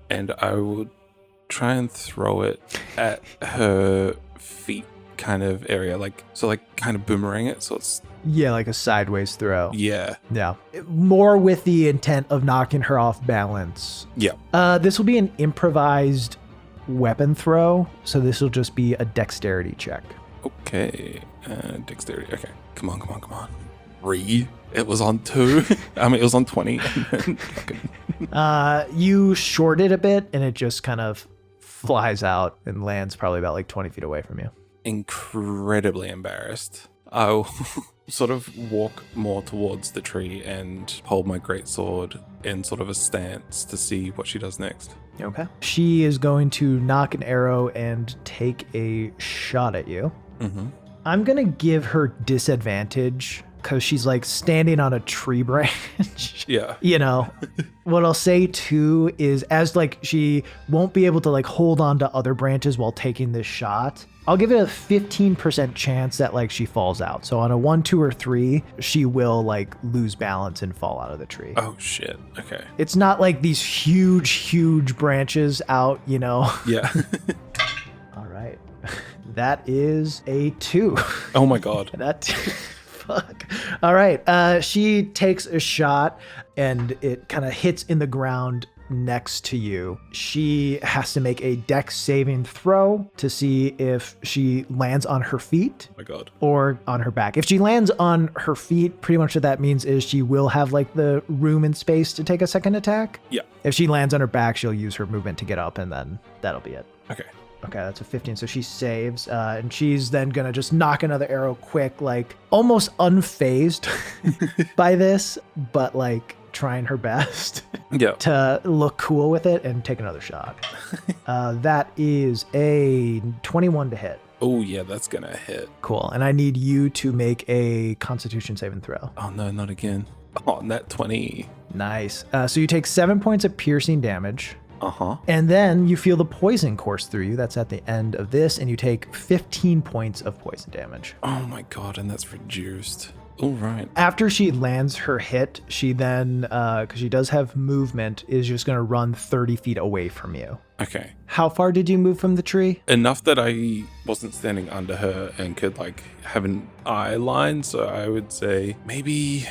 And I would try and throw it at her feet kind of area, like kind of boomerang it, so it's like a sideways throw. Yeah More with the intent of knocking her off balance. This will be an improvised weapon throw, so this will just be a dexterity check. Okay. Dexterity. Okay, come on. 3. It was on 2. I mean, it was on 20. And then fucking... You short it a bit, and it just kind of flies out and lands probably about like 20 feet away from you. Incredibly embarrassed. I'll sort of walk more towards the tree and hold my greatsword in sort of a stance to see what she does next. Okay. She is going to knock an arrow and take a shot at you. Mm-hmm. I'm going to give her disadvantage because she's like standing on a tree branch. Yeah. You know, what I'll say too is as like she won't be able to like hold on to other branches while taking this shot, I'll give it a 15% chance that like she falls out. So on a 1, 2, or 3, she will like lose balance and fall out of the tree. Oh shit. Okay. It's not like these huge branches out, you know? Yeah. All right. That is a 2. Oh my God. Fuck. All right. She takes a shot and it kind of hits in the ground next to you. She has to make a dex saving throw to see if she lands on her feet. Oh my God. Or on her back. If she lands on her feet, pretty much what that means is she will have like the room and space to take a second attack. Yeah. If she lands on her back, she'll use her movement to get up and then that'll be it. Okay. Okay, that's a 15. So she saves, and she's then gonna just knock another arrow quick, like almost unfazed by this, but like trying her best to look cool with it and take another shot. That is a 21 to hit. Oh yeah, that's gonna hit. Cool. And I need you to make a Constitution saving throw. Oh no, not again. Oh, net 20. Nice. So you take 7 points of piercing damage. Uh-huh. And then you feel the poison course through you. That's at the end of this, and you take 15 points of poison damage. Oh my God, and that's reduced. All right. After she lands her hit, she then, because she does have movement, is just going to run 30 feet away from you. Okay. How far did you move from the tree? Enough that I wasn't standing under her and could like have an eye line, so I would say maybe,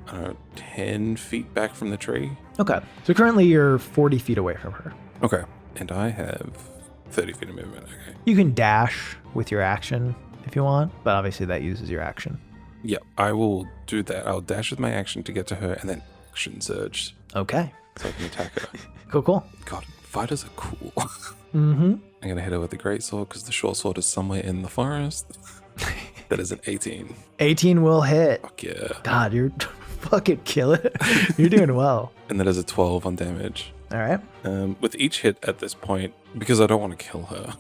I don't know, 10 feet back from the tree. Okay. So currently you're 40 feet away from her. Okay. And I have 30 feet of movement. Okay. You can dash with your action if you want, but obviously that uses your action. Yeah, I will do that. I'll dash with my action to get to her and then action surge. Okay. So I can attack her. Cool. God, fighters are cool. Mm-hmm. I'm going to hit her with the greatsword because the short sword is somewhere in the forest. That is an 18. 18 will hit. Fuck yeah. God, you're fucking killing it. You're doing well. And that is a 12 on damage. All right. With each hit at this point, because I don't want to kill her,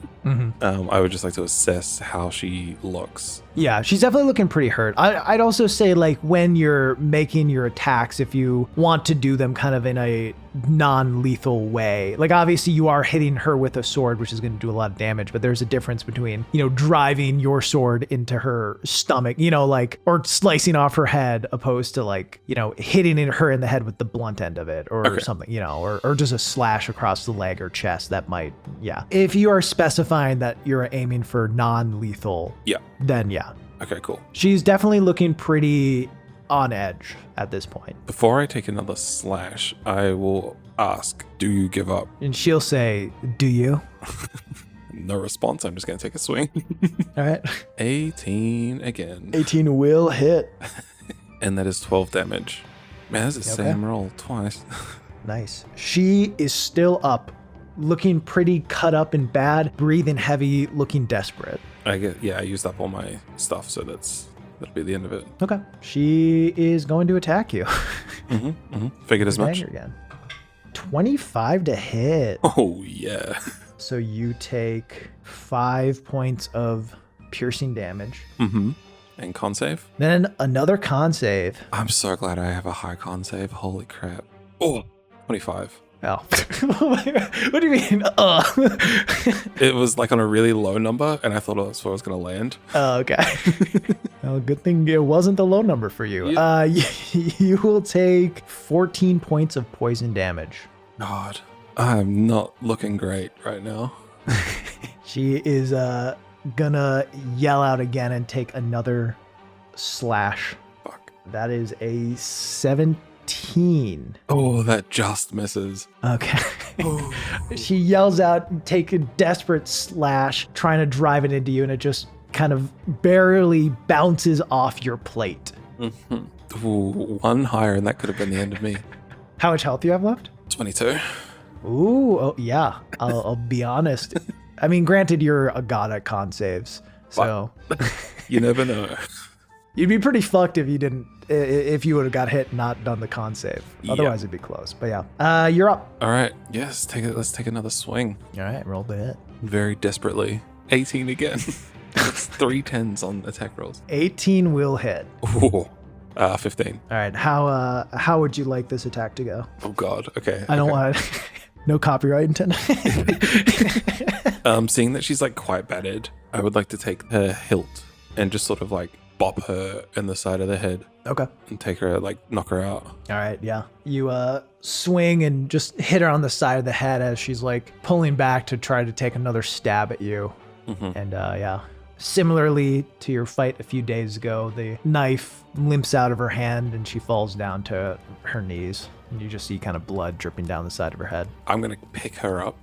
I would just like to assess how she looks. Yeah, she's definitely looking pretty hurt. I'd also say, like, when you're making your attacks, if you want to do them kind of in a non-lethal way, like, obviously you are hitting her with a sword, which is going to do a lot of damage, but there's a difference between, you know, driving your sword into her stomach, you know, like, or slicing off her head, opposed to, like, you know, hitting her in the head with the blunt end of it, or something, you know, or just a slash across the leg or chest that might, yeah. If you are specifying that you're aiming for non-lethal, then yeah. Okay, cool. She's definitely looking pretty on edge at this point. Before I take another slash, I will ask, do you give up? And she'll say, do you? No response. I'm just going to take a swing. All right. 18 again. 18 will hit. And that is 12 damage. Man, that's the same roll twice. Nice. She is still up, looking pretty cut up and bad, breathing heavy, looking desperate. I used up all my stuff, so that'll be the end of it. Okay. She is going to attack you. Figured as much. Again. 25 to hit. Oh, yeah. So you take 5 points of piercing damage. And con save? Then another con save. I'm so glad I have a high con save. Holy crap. Oh, 25. Oh. What do you mean? It was like on a really low number, and I thought that's where I was going to land. Oh, okay. Well, good thing it wasn't the low number for you. Yeah. You will take 14 points of poison damage. God, I'm not looking great right now. She is gonna yell out again and take another slash. Fuck. That is a 17. Oh, that just misses. Okay. She yells out, take a desperate slash, trying to drive it into you, and it just kind of barely bounces off your plate. Mm-hmm. Ooh, one higher, and that could have been the end of me. How much health do you have left? 22. Ooh, oh, yeah. I'll be honest. I mean, granted, you're a god at con saves, so You never know. you'd be pretty fucked if you didn't. If you would have got hit and not done the con save. Otherwise, it'd be close. But yeah, you're up. All right. Yes, let's take another swing. All right, roll the hit. Very desperately. 18 again. That's 3 10s on attack rolls. 18 will hit. Ooh. 15. All right, how would you like this attack to go? Oh God. Okay. I don't want no copyright intended. Seeing that she's like quite battered, I would like to take her hilt and just sort of like bop her in the side of the head. Okay. And take her, like, knock her out. All right, yeah. You swing and just hit her on the side of the head as she's like pulling back to try to take another stab at you. Mm-hmm. And yeah. Similarly to your fight a few days ago, the knife limps out of her hand and she falls down to her knees. And you just see kind of blood dripping down the side of her head. I'm going to pick her up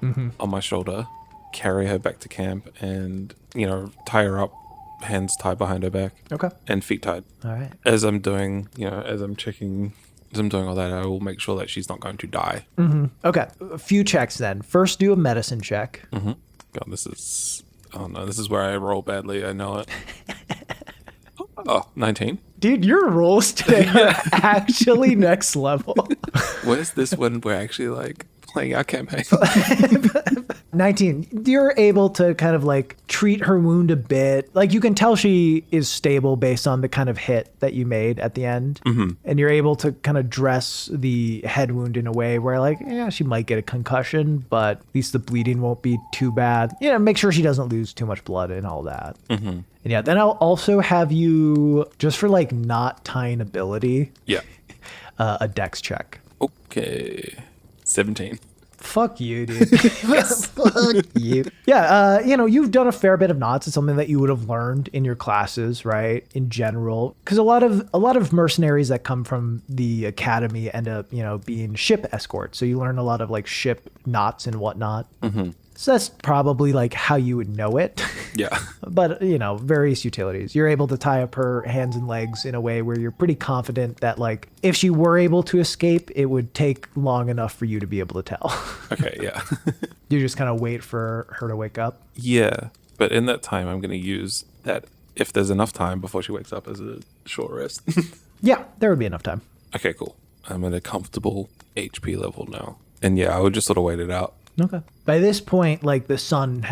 on my shoulder, carry her back to camp, and, tie her up, hands tied behind her back. Okay. And feet tied. All right. As I'm doing, as I'm doing all that, I will make sure that she's not going to die. Mm-hmm. Okay. A few checks then. First, do a medicine check. Mm-hmm. God, this is where I roll badly. I know it. 19. Dude, your rolls today are actually next level. Where's this when we're actually like playing our campaign? 19. You're able to kind of like treat her wound a bit. Like you can tell she is stable based on the kind of hit that you made at the end. Mm-hmm. And you're able to kind of dress the head wound in a way where like, yeah, she might get a concussion, but at least the bleeding won't be too bad. Make sure she doesn't lose too much blood and all that. Mm-hmm. And yeah, then I'll also have you, just for like not tying ability, a dex check. Okay. 17. Fuck you, dude. Fuck you. Yeah, you've done a fair bit of knots. It's something that you would have learned in your classes, right? In general, because a lot of mercenaries that come from the academy end up, being ship escorts. So you learn a lot of like ship knots and whatnot. Mm-hmm. So that's probably like how you would know it. Yeah. But, various utilities. You're able to tie up her hands and legs in a way where you're pretty confident that like if she were able to escape, it would take long enough for you to be able to tell. Okay, yeah. You just kind of wait for her to wake up. Yeah. But in that time, I'm going to use that if there's enough time before she wakes up as a short rest. Yeah, there would be enough time. Okay, cool. I'm at a comfortable HP level now. And yeah, I would just sort of wait it out. Okay. By this point, like the sun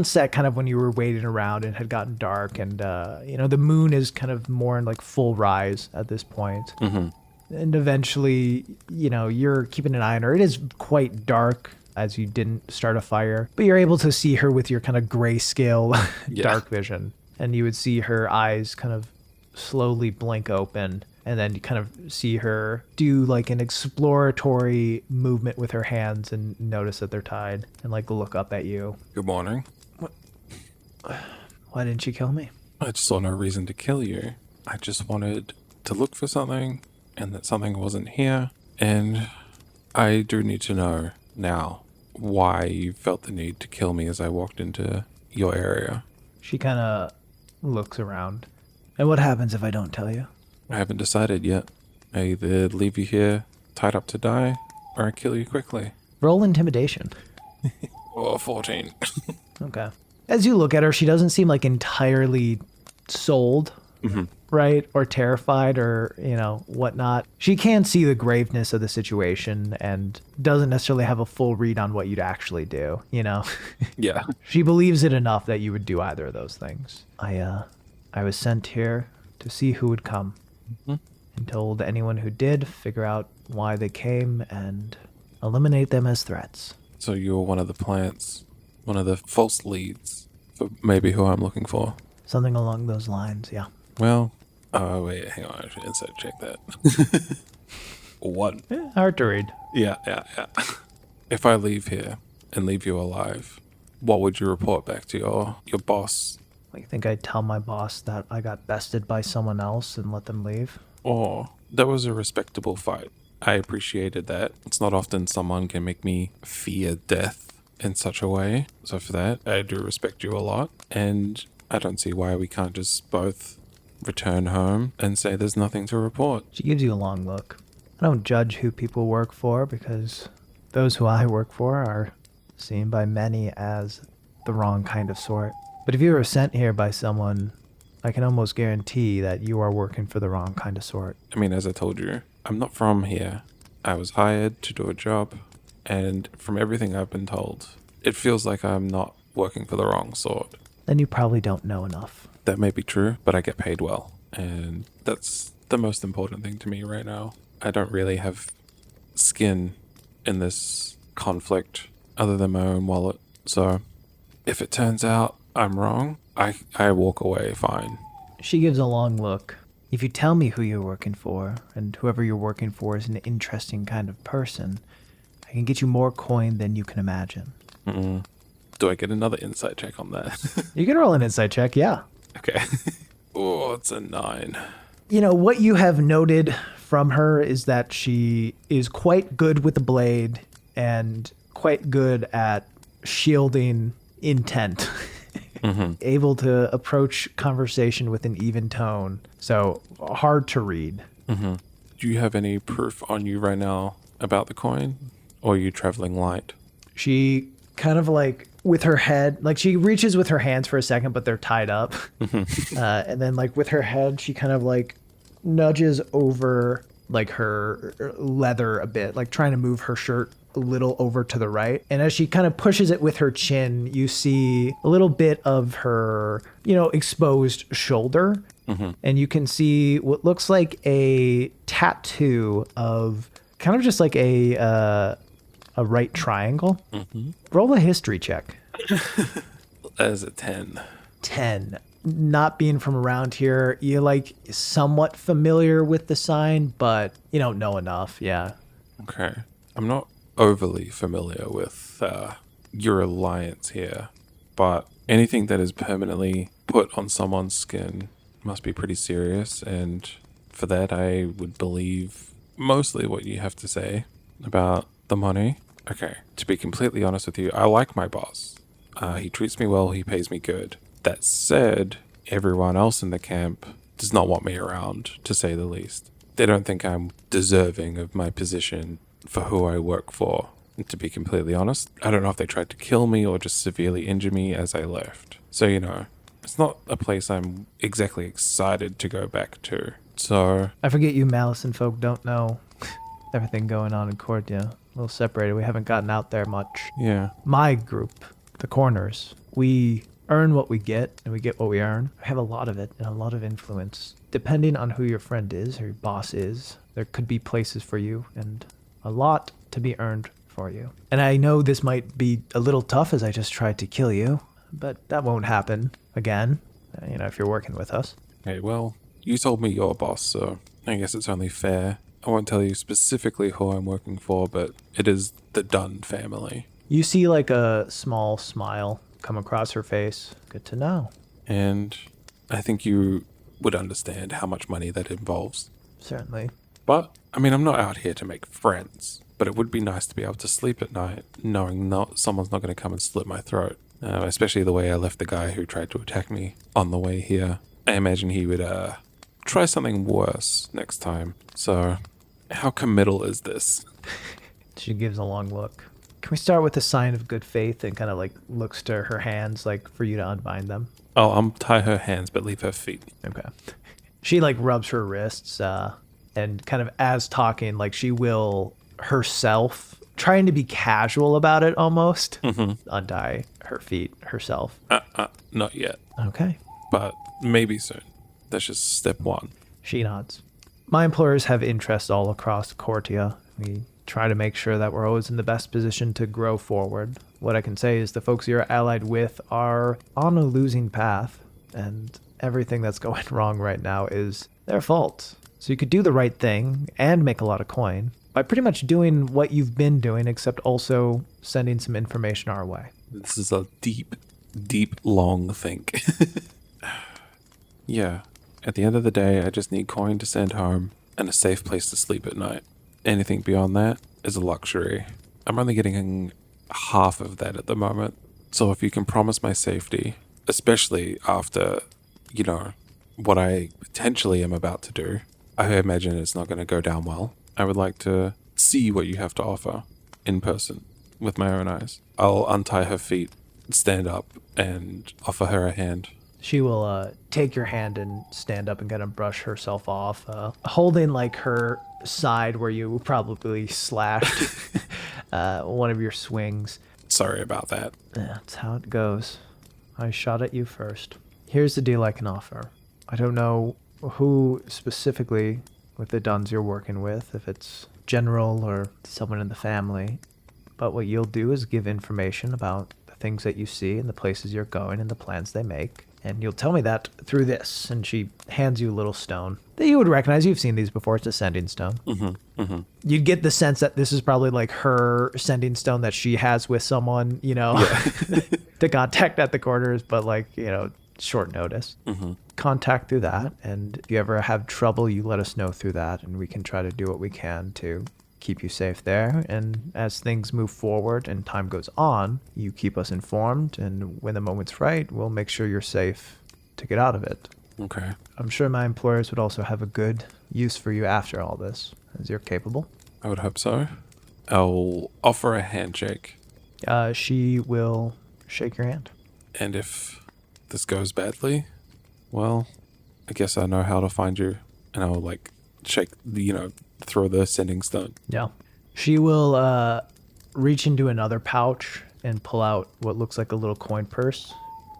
set kind of when you were waiting around and had gotten dark, and the moon is kind of more in like full rise at this point. Mm-hmm. And eventually, you're keeping an eye on her. It is quite dark as you didn't start a fire, but you're able to see her with your kind of grayscale dark vision, and you would see her eyes kind of slowly blink open. And then you kind of see her do like an exploratory movement with her hands and notice that they're tied and like look up at you. Good morning. What? Why didn't you kill me? I just saw no reason to kill you. I just wanted to look for something and that something wasn't here. And I do need to know now why you felt the need to kill me as I walked into your area. She kind of looks around. And what happens if I don't tell you? I haven't decided yet. I either leave you here tied up to die, or I kill you quickly. Roll intimidation. 14. Okay. As you look at her, she doesn't seem like entirely sold, right? Or terrified or, whatnot. She can see the graveness of the situation and doesn't necessarily have a full read on what you'd actually do, Yeah. She believes it enough that you would do either of those things. I was sent here to see who would come. And told anyone who did figure out why they came and eliminate them as threats. So you were one of the plants, one of the false leads for maybe who I'm looking for. Something along those lines, yeah. Well, oh wait, hang on, I should inside check that. 1. Yeah, hard to read. Yeah. If I leave here and leave you alive, what would you report back to your boss? Like, think I'd tell my boss that I got bested by someone else and let them leave? Or that was a respectable fight. I appreciated that. It's not often someone can make me fear death in such a way. So for that, I do respect you a lot. And I don't see why we can't just both return home and say there's nothing to report. She gives you a long look. I don't judge who people work for because those who I work for are seen by many as the wrong kind of sort. But if you were sent here by someone, I can almost guarantee that you are working for the wrong kind of sort. I mean, as I told you, I'm not from here. I was hired to do a job, and from everything I've been told, it feels like I'm not working for the wrong sort. Then you probably don't know enough. That may be true, but I get paid well, and that's the most important thing to me right now. I don't really have skin in this conflict other than my own wallet, so if it turns out I'm wrong, I walk away fine. She gives a long look. If you tell me who you're working for, and whoever you're working for is an interesting kind of person, I can get you more coin than you can imagine. Do I get another insight check on that? You can roll an insight check, yeah. Okay. Oh, it's a 9. You know, what you have noted from her is that she is quite good with the blade and quite good at shielding intent. Able to approach conversation with an even tone. So hard to read. Do you have any proof on you right now about the coin? Or are you traveling light? She kind of like with her head, like she reaches with her hands for a second, but they're tied up. And then like with her head, she kind of like nudges over like her leather a bit, like trying to move her shirt a little over to the right. And as she kind of pushes it with her chin, you see a little bit of her, exposed shoulder. And you can see what looks like a tattoo of kind of just like a right triangle. Roll a history check. That is a 10. 10. Not being from around here, you're like somewhat familiar with the sign, but you don't know enough. Yeah. Okay. I'm not overly familiar with your alliance here, but anything that is permanently put on someone's skin must be pretty serious, and for that I would believe mostly what you have to say about the money. Okay, to be completely honest with you, I like my boss. He treats me well, he pays me good. That said, everyone else in the camp does not want me around, to say the least. They don't think I'm deserving of my position for who I work for. And to be completely honest, I don't know if they tried to kill me or just severely injure me as I left. So, it's not a place I'm exactly excited to go back to. So I forget you Malisin folk don't know everything going on in Cortia. A little separated. We haven't gotten out there much. yeah. My group, the Corners, we earn what we get and we get what we earn. We have a lot of it and a lot of influence. Depending on who your friend is or your boss is, there could be places for you and a lot to be earned for you. And I know this might be a little tough as I just tried to kill you, but that won't happen again, if you're working with us. Okay, well, you told me you're a boss, so I guess it's only fair. I won't tell you specifically who I'm working for, but it is the Dunn family. You see like a small smile come across her face. Good to know. And I think you would understand how much money that involves. Certainly. But, I'm not out here to make friends, but it would be nice to be able to sleep at night knowing someone's not going to come and slit my throat. Especially the way I left the guy who tried to attack me on the way here. I imagine he would try something worse next time. So, how committal is this? She gives a long look. Can we start with a sign of good faith and kind of like looks to her hands like for you to unbind them? I'll untie her hands but leave her feet. Okay. She like rubs her wrists and kind of as talking, like she will herself, trying to be casual about it almost, untie her feet herself. Not yet, Okay. but maybe soon. That's just step 1. She nods. My employers have interests all across Cortia. We try to make sure that we're always in the best position to grow forward. What I can say is the folks you're allied with are on a losing path, and everything that's going wrong right now is their fault. So you could do the right thing and make a lot of coin by pretty much doing what you've been doing, except also sending some information our way. This is a deep, long think. Yeah. At the end of the day, I just need coin to send home and a safe place to sleep at night. Anything beyond that is a luxury. I'm only getting half of that at the moment. So if you can promise my safety, especially after, what I potentially am about to do, I imagine it's not going to go down well. I would like to see what you have to offer in person with my own eyes. I'll untie her feet, stand up, and offer her a hand. She will take your hand and stand up and kind of brush herself off, holding like her side where you probably slashed one of your swings. Sorry about that. That's how it goes. I shot at you first. Here's the deal I can offer. I don't know who specifically with the Dunns you're working with, if it's general or someone in the family, but what you'll do is give information about the things that you see and the places you're going and the plans they make. And you'll tell me that through this. And she hands you a little stone that you would recognize. You've seen these before. It's a sending stone. Mm-hmm. Mm-hmm. You'd get the sense that this is probably like her sending stone that she has with someone, to contact at the quarters, but short notice. Mm-hmm. Contact through that. And if you ever have trouble, you let us know through that. And we can try to do what we can to keep you safe there. And as things move forward and time goes on, you keep us informed. And when the moment's right, we'll make sure you're safe to get out of it. Okay. I'm sure my employers would also have a good use for you after all this, as you're capable. I would hope so. I'll offer a handshake. She will shake your hand. And if this goes badly, well, I guess I know how to find you. And I'll shake throw the sending stone. Yeah. She will reach into another pouch and pull out what looks like a little coin purse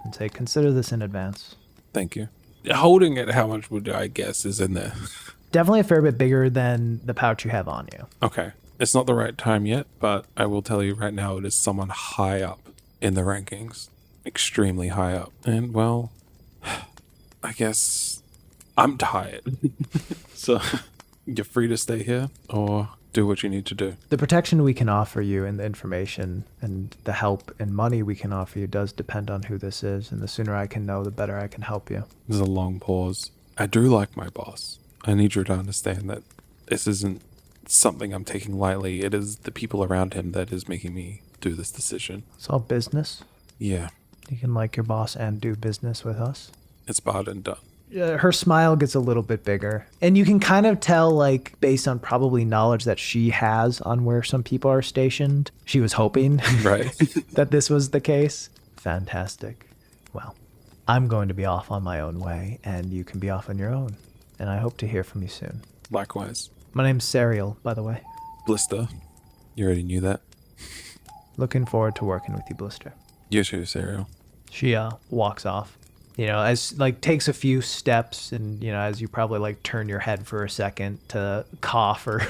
and say, consider this in advance. Thank you. Holding it, how much would I guess is in there? Definitely a fair bit bigger than the pouch you have on you. Okay. It's not the right time yet, but I will tell you right now, it is someone high up in the rankings. Extremely high up. And, well, I guess I'm tired. So you're free to stay here or do what you need to do. The protection we can offer you and the information and the help and money we can offer you does depend on who this is. And the sooner I can know, the better I can help you. There's a long pause. I do like my boss. I need you to understand that this isn't something I'm taking lightly. It is the people around him that is making me do this decision. It's all business. Yeah. You can like your boss and do business with us. It's Barden Dunn. Her smile gets a little bit bigger. And you can kind of tell, based on probably knowledge that she has on where some people are stationed, she was hoping right. that this was the case. Fantastic. Well, I'm going to be off on my own way, and you can be off on your own. And I hope to hear from you soon. Likewise. My name's Serial, by the way. Blister. You already knew that. Looking forward to working with you, Blister. You too, Serial. She walks off. As takes a few steps and, as you probably turn your head for a second to cough or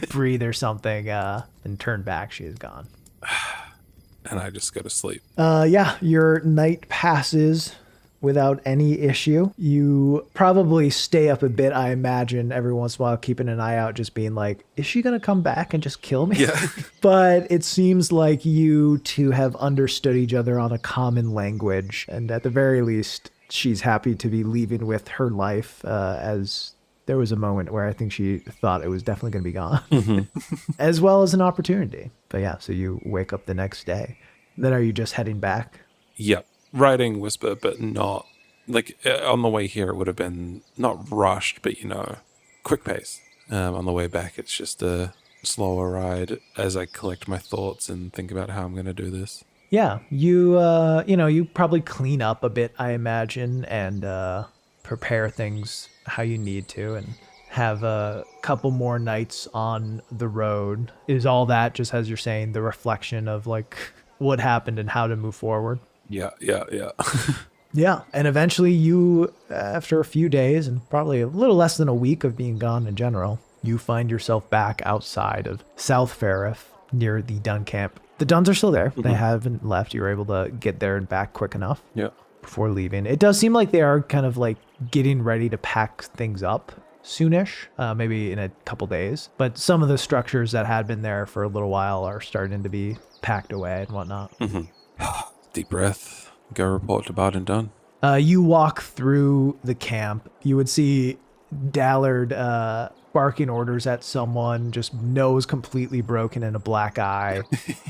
breathe or something and turn back, she is gone. And I just go to sleep. Yeah, your night passes without any issue. You probably stay up a bit, I imagine, every once in a while, keeping an eye out, just being like, is she going to come back and just kill me? Yeah. But it seems like you two have understood each other on a common language. And at the very least, she's happy to be leaving with her life, as there was a moment where I think she thought it was definitely going to be gone, mm-hmm. as well as an opportunity. But yeah, so you wake up the next day. Then are you just heading back? Yep. Riding Whisper, but not on the way here it would have been not rushed, but quick pace. On the way back it's just a slower ride as I collect my thoughts and think about how I'm going to do this. Yeah, you probably clean up a bit, I imagine, and prepare things how you need to, and have a couple more nights on the road. Is all that, just as you're saying, the reflection of what happened and how to move forward? Yeah. Yeah, and eventually you, after a few days and probably a little less than a week of being gone in general, you find yourself back outside of South Farif near the Dunn camp. The Dunns are still there. Mm-hmm. They haven't left. You were able to get there and back quick enough before leaving. It does seem like they are kind of getting ready to pack things up soonish, maybe in a couple days. But some of the structures that had been there for a little while are starting to be packed away and whatnot. Mm-hmm. Deep breath. Go report to Barden Dunn. You walk through the camp. You would see Dallard barking orders at someone, just nose completely broken and a black eye.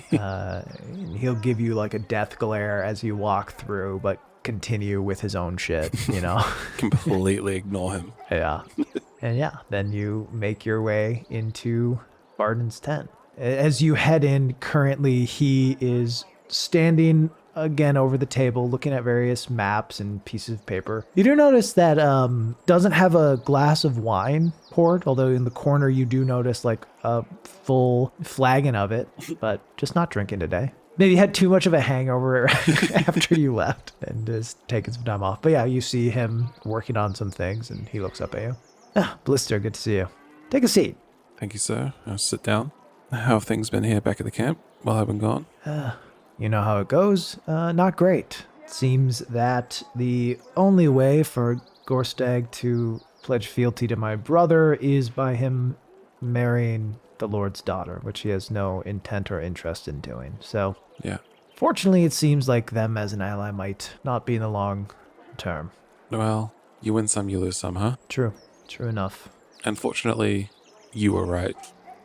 He'll give you a death glare as you walk through, but continue with his own shit, Completely ignore him. Yeah. And yeah, then you make your way into Barden's tent. As you head in, currently he is standing again over the table looking at various maps and pieces of paper. You do notice that doesn't have a glass of wine poured, although in the corner you do notice like a full flagon of it, but just not drinking today. Maybe had too much of a hangover after you left and is taking some time off. But yeah, you see him working on some things and he looks up at you. Blister, good to see you. Take a seat. Thank you, sir. I'll sit down. How have things been here back at the camp while I've been gone? You know how it goes. Not great. It seems that the only way for Gorstag to pledge fealty to my brother is by him marrying the Lord's daughter, which he has no intent or interest in doing. So, yeah. Fortunately, it seems like them as an ally might not be in the long term. Well, you win some, you lose some, huh? True enough. Unfortunately, you were right.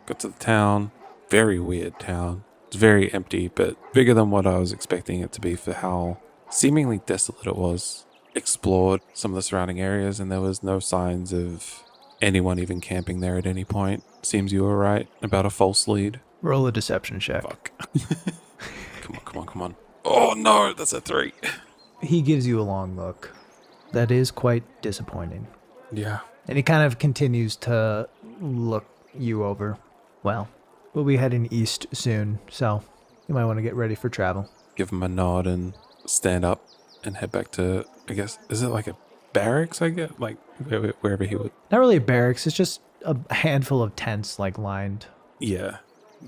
Got to the town. Very weird town. It's very empty, but bigger than what I was expecting it to be for how seemingly desolate it was. Explored some of the surrounding areas, and there was no signs of anyone even camping there at any point. Seems you were right about a false lead. Roll a deception check. Fuck. Come on. Oh no, that's a 3. He gives you a long look. That is quite disappointing. Yeah. And he kind of continues to look you over. Well, we'll be heading east soon, so you might want to get ready for travel. Give him a nod and stand up and head back to, I guess, is it like a barracks, I guess? Like, wherever he would. Not really a barracks, it's just a handful of tents, like, lined. Yeah,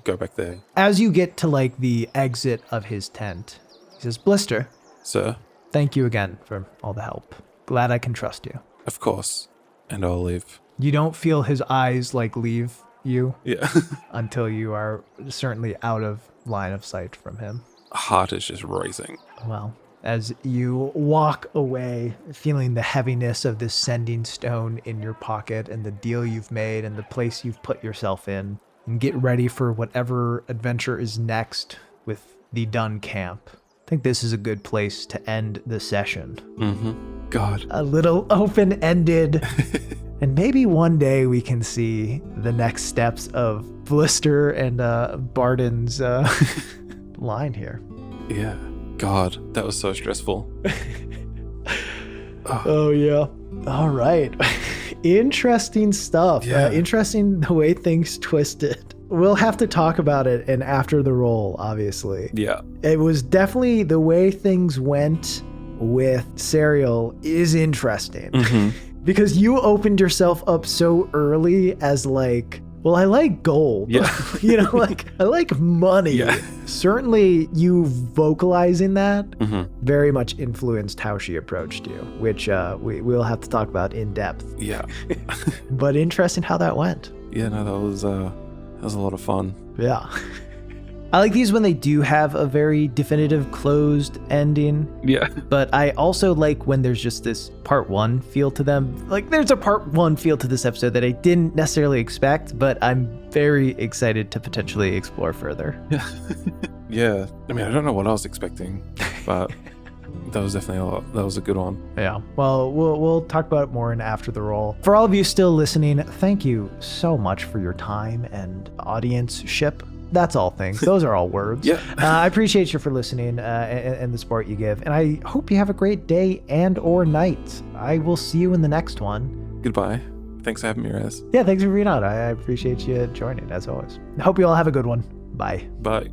go back there. As you get to, like, the exit of his tent, he says, Blister. Sir? Thank you again for all the help. Glad I can trust you. Of course. And I'll leave. You don't feel his eyes, like, leave you. Yeah. Until you are certainly out of line of sight from him. Heart is just racing. Well, as you walk away, feeling the heaviness of this sending stone in your pocket and the deal you've made and the place you've put yourself in, and get ready for whatever adventure is next with the Dunn camp. I think this is a good place to end the session. Mm-hmm. God. A little open-ended. And maybe one day we can see the next steps of Blister and Barden's line here. Yeah. God, that was so stressful. Oh, yeah. All right. Interesting stuff. Yeah. Interesting the way things twisted. We'll have to talk about it and after the roll, obviously. Yeah. It was definitely the way things went with Serial is interesting. Mm-hmm. Because you opened yourself up so early as like, well, I like gold. Yeah. Like I like money. Yeah. Certainly you vocalizing that Mm-hmm. very much influenced how she approached you, which we'll have to talk about in depth. Yeah. But interesting how that went. Yeah, no, that was a lot of fun. Yeah. I like these when they do have a very definitive closed ending. Yeah. But I also like when there's just this part one feel to them. Like there's a part one feel to this episode that I didn't necessarily expect, but I'm very excited to potentially explore further. Yeah. Yeah. I mean, I don't know what I was expecting, but that was definitely that was a good one. Yeah. Well, we'll talk about it more in After the Roll. For all of you still listening, thank you so much for your time and audience-ship. That's all things. Those are all words. Yeah. I appreciate you for listening and the support you give. And I hope you have a great day and or night. I will see you in the next one. Goodbye. Thanks for having me, Raz. Yeah, thanks for being on. I appreciate you joining, as always. I hope you all have a good one. Bye. Bye.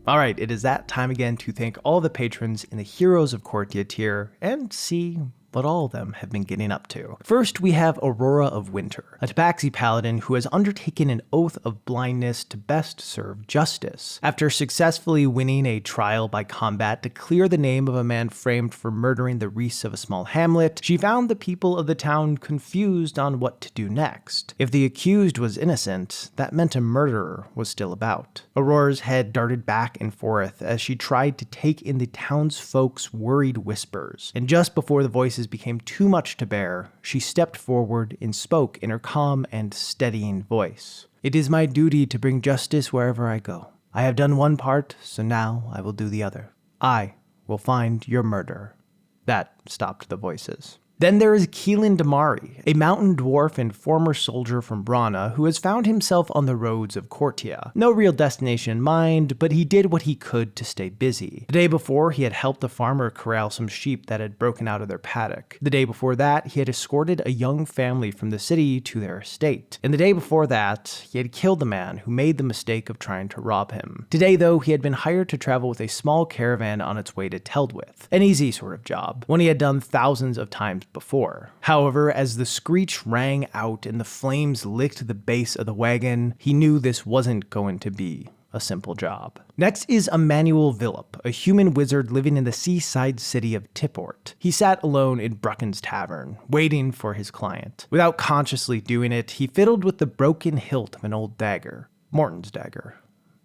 All right, it is that time again to thank all the patrons in the Heroes of Cortia tier and see what all of them have been getting up to. First, we have Aurora of Winter, a Tabaxi paladin who has undertaken an oath of blindness to best serve justice. After successfully winning a trial by combat to clear the name of a man framed for murdering the reese of a small hamlet, she found the people of the town confused on what to do next. If the accused was innocent, that meant a murderer was still about. Aurora's head darted back and forth as she tried to take in the townsfolk's worried whispers, and just before the voices voices became too much to bear, she stepped forward and spoke in her calm and steadying voice. "It is my duty to bring justice wherever I go. I have done one part, so now I will do the other. I will find your murderer." That stopped the voices. Then there is Keelan Damari, a mountain dwarf and former soldier from Brana who has found himself on the roads of Cortia. No real destination in mind, but he did what he could to stay busy. The day before, he had helped a farmer corral some sheep that had broken out of their paddock. The day before that, he had escorted a young family from the city to their estate. And the day before that, he had killed the man who made the mistake of trying to rob him. Today, though, he had been hired to travel with a small caravan on its way to Teldwith. An easy sort of job, one he had done thousands of times before. However, as the screech rang out and the flames licked the base of the wagon, he knew this wasn't going to be a simple job. Next is Emmanuel Villip, a human wizard living in the seaside city of Tipport. He sat alone in Brucken's Tavern, waiting for his client. Without consciously doing it, he fiddled with the broken hilt of an old dagger, Morton's dagger,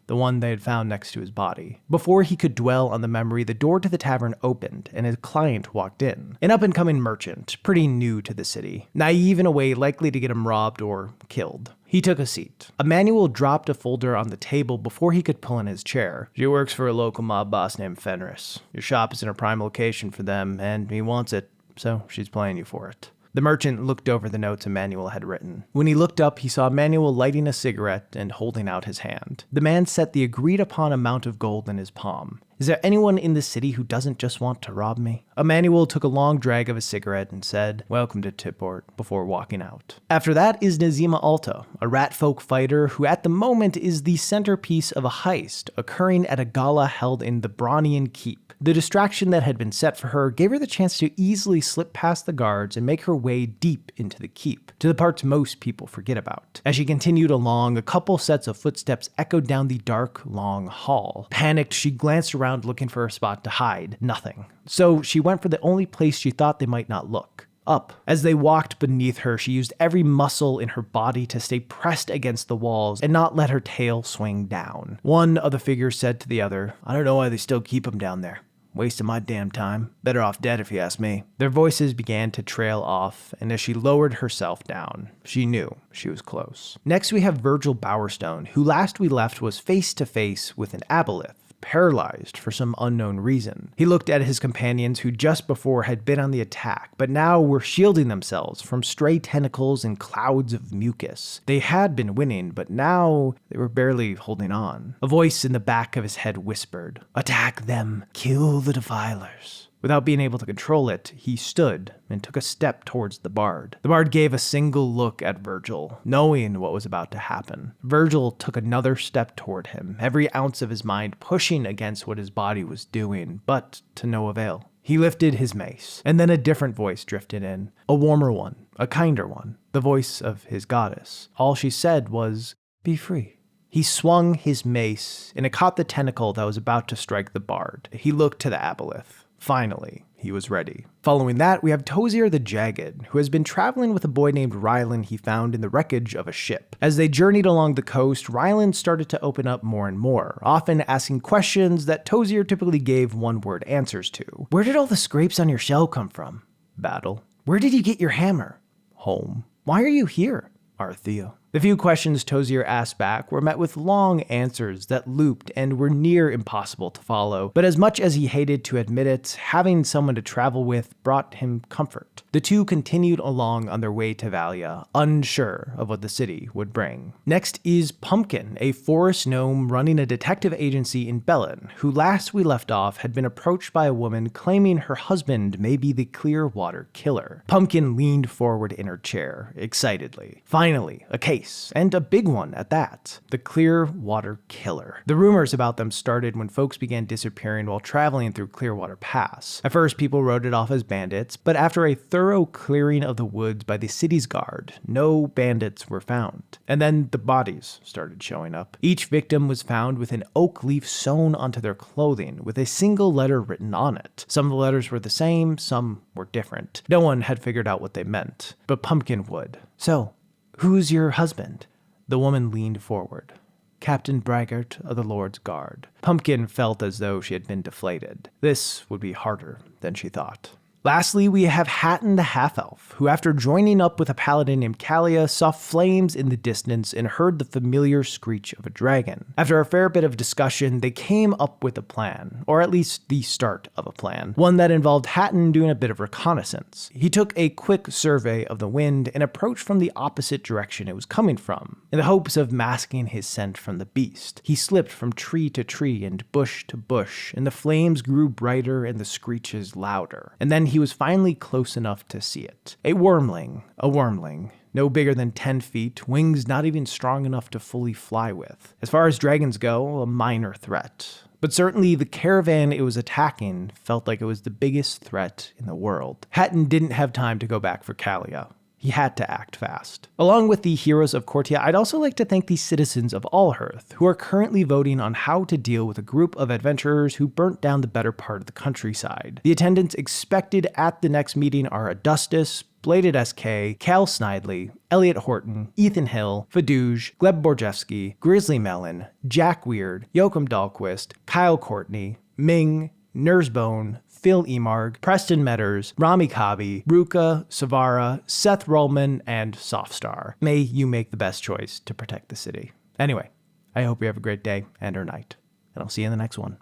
the one they had found next to his body. Before he could dwell on the memory, the door to the tavern opened and his client walked in. An up-and-coming merchant, pretty new to the city, naive in a way likely to get him robbed or killed. He took a seat. Emmanuel dropped a folder on the table before he could pull in his chair. "She works for a local mob boss named Fenris. Your shop is in a prime location for them, and he wants it, so she's playing you for it." The merchant looked over the notes Emmanuel had written. When he looked up, he saw Emmanuel lighting a cigarette and holding out his hand. The man set the agreed-upon amount of gold in his palm. "Is there anyone in the city who doesn't just want to rob me?" Emmanuel took a long drag of his cigarette and said, "Welcome to Tipport," before walking out. After that is Nazima Alta, a ratfolk fighter who at the moment is the centerpiece of a heist occurring at a gala held in the Bronian Keep. The distraction that had been set for her gave her the chance to easily slip past the guards and make her way deep into the keep, to the parts most people forget about. As she continued along, a couple sets of footsteps echoed down the dark, long hall. Panicked, she glanced around looking for a spot to hide. Nothing. So she went for the only place she thought they might not look. Up. As they walked beneath her, she used every muscle in her body to stay pressed against the walls and not let her tail swing down. One of the figures said to the other, "I don't know why they still keep him down there. Wasting my damn time. Better off dead if you ask me." Their voices began to trail off, and as she lowered herself down, she knew she was close. Next we have Virgil Bowerstone, who last we left was face to face with an aboleth, paralyzed for some unknown reason. He looked at his companions who just before had been on the attack, but now were shielding themselves from stray tentacles and clouds of mucus. They had been winning, but now they were barely holding on. A voice in the back of his head whispered, "Attack them, kill the defilers." Without being able to control it, he stood and took a step towards the bard. The bard gave a single look at Virgil, knowing what was about to happen. Virgil took another step toward him, every ounce of his mind pushing against what his body was doing, but to no avail. He lifted his mace, and then a different voice drifted in, a warmer one, a kinder one, the voice of his goddess. All she said was, "Be free." He swung his mace, and it caught the tentacle that was about to strike the bard. He looked to the aboleth. Finally, he was ready. Following that, we have Tozier the Jagged, who has been traveling with a boy named Rylan he found in the wreckage of a ship. As they journeyed along the coast, Rylan started to open up more and more, often asking questions that Tozier typically gave one-word answers to. "Where did all the scrapes on your shell come from?" "Battle." "Where did you get your hammer?" "Home." "Why are you here?" "Arthea." The few questions Tozier asked back were met with long answers that looped and were near impossible to follow, but as much as he hated to admit it, having someone to travel with brought him comfort. The two continued along on their way to Valia, unsure of what the city would bring. Next is Pumpkin, a forest gnome running a detective agency in Bellin, who last we left off had been approached by a woman claiming her husband may be the Clearwater Killer. Pumpkin leaned forward in her chair, excitedly. Finally, a case. And a big one at that. The Clearwater Killer. The rumors about them started when folks began disappearing while traveling through Clearwater Pass. At first, people wrote it off as bandits, but after a thorough clearing of the woods by the city's guard, no bandits were found. And then the bodies started showing up. Each victim was found with an oak leaf sewn onto their clothing, with a single letter written on it. Some of the letters were the same, some were different. No one had figured out what they meant, but Pumpkin would. "So, who's your husband?" The woman leaned forward. "Captain Braggart of the Lord's Guard." Pumpkin felt as though she had been deflated. This would be harder than she thought. Lastly, we have Hatton the half-elf, who after joining up with a paladin named Kalia, saw flames in the distance and heard the familiar screech of a dragon. After a fair bit of discussion, they came up with a plan, or at least the start of a plan, one that involved Hatton doing a bit of reconnaissance. He took a quick survey of the wind and approached from the opposite direction it was coming from, in the hopes of masking his scent from the beast. He slipped from tree to tree and bush to bush, and the flames grew brighter and the screeches louder. And then he was finally close enough to see it. A wormling, no bigger than 10 feet, wings not even strong enough to fully fly with. As far as dragons go, a minor threat. But certainly the caravan it was attacking felt like it was the biggest threat in the world. Hatton didn't have time to go back for Kalia. He had to act fast. Along with the heroes of Cortia, I'd also like to thank the citizens of Allhearth, who are currently voting on how to deal with a group of adventurers who burnt down the better part of the countryside. The attendants expected at the next meeting are Adustus, Bladed SK, Cal Snidely, Elliot Horton, Ethan Hill, Fadouge, Gleb Borjevsky, Grizzly Mellon, Jack Weird, Joachim Dahlquist, Kyle Courtney, Ming, Nursbone, Phil Emarg, Preston Metters, Rami Kabi, Ruka, Savara, Seth Rollman, and Softstar. May you make the best choice to protect the city. Anyway, I hope you have a great day and or night, and I'll see you in the next one.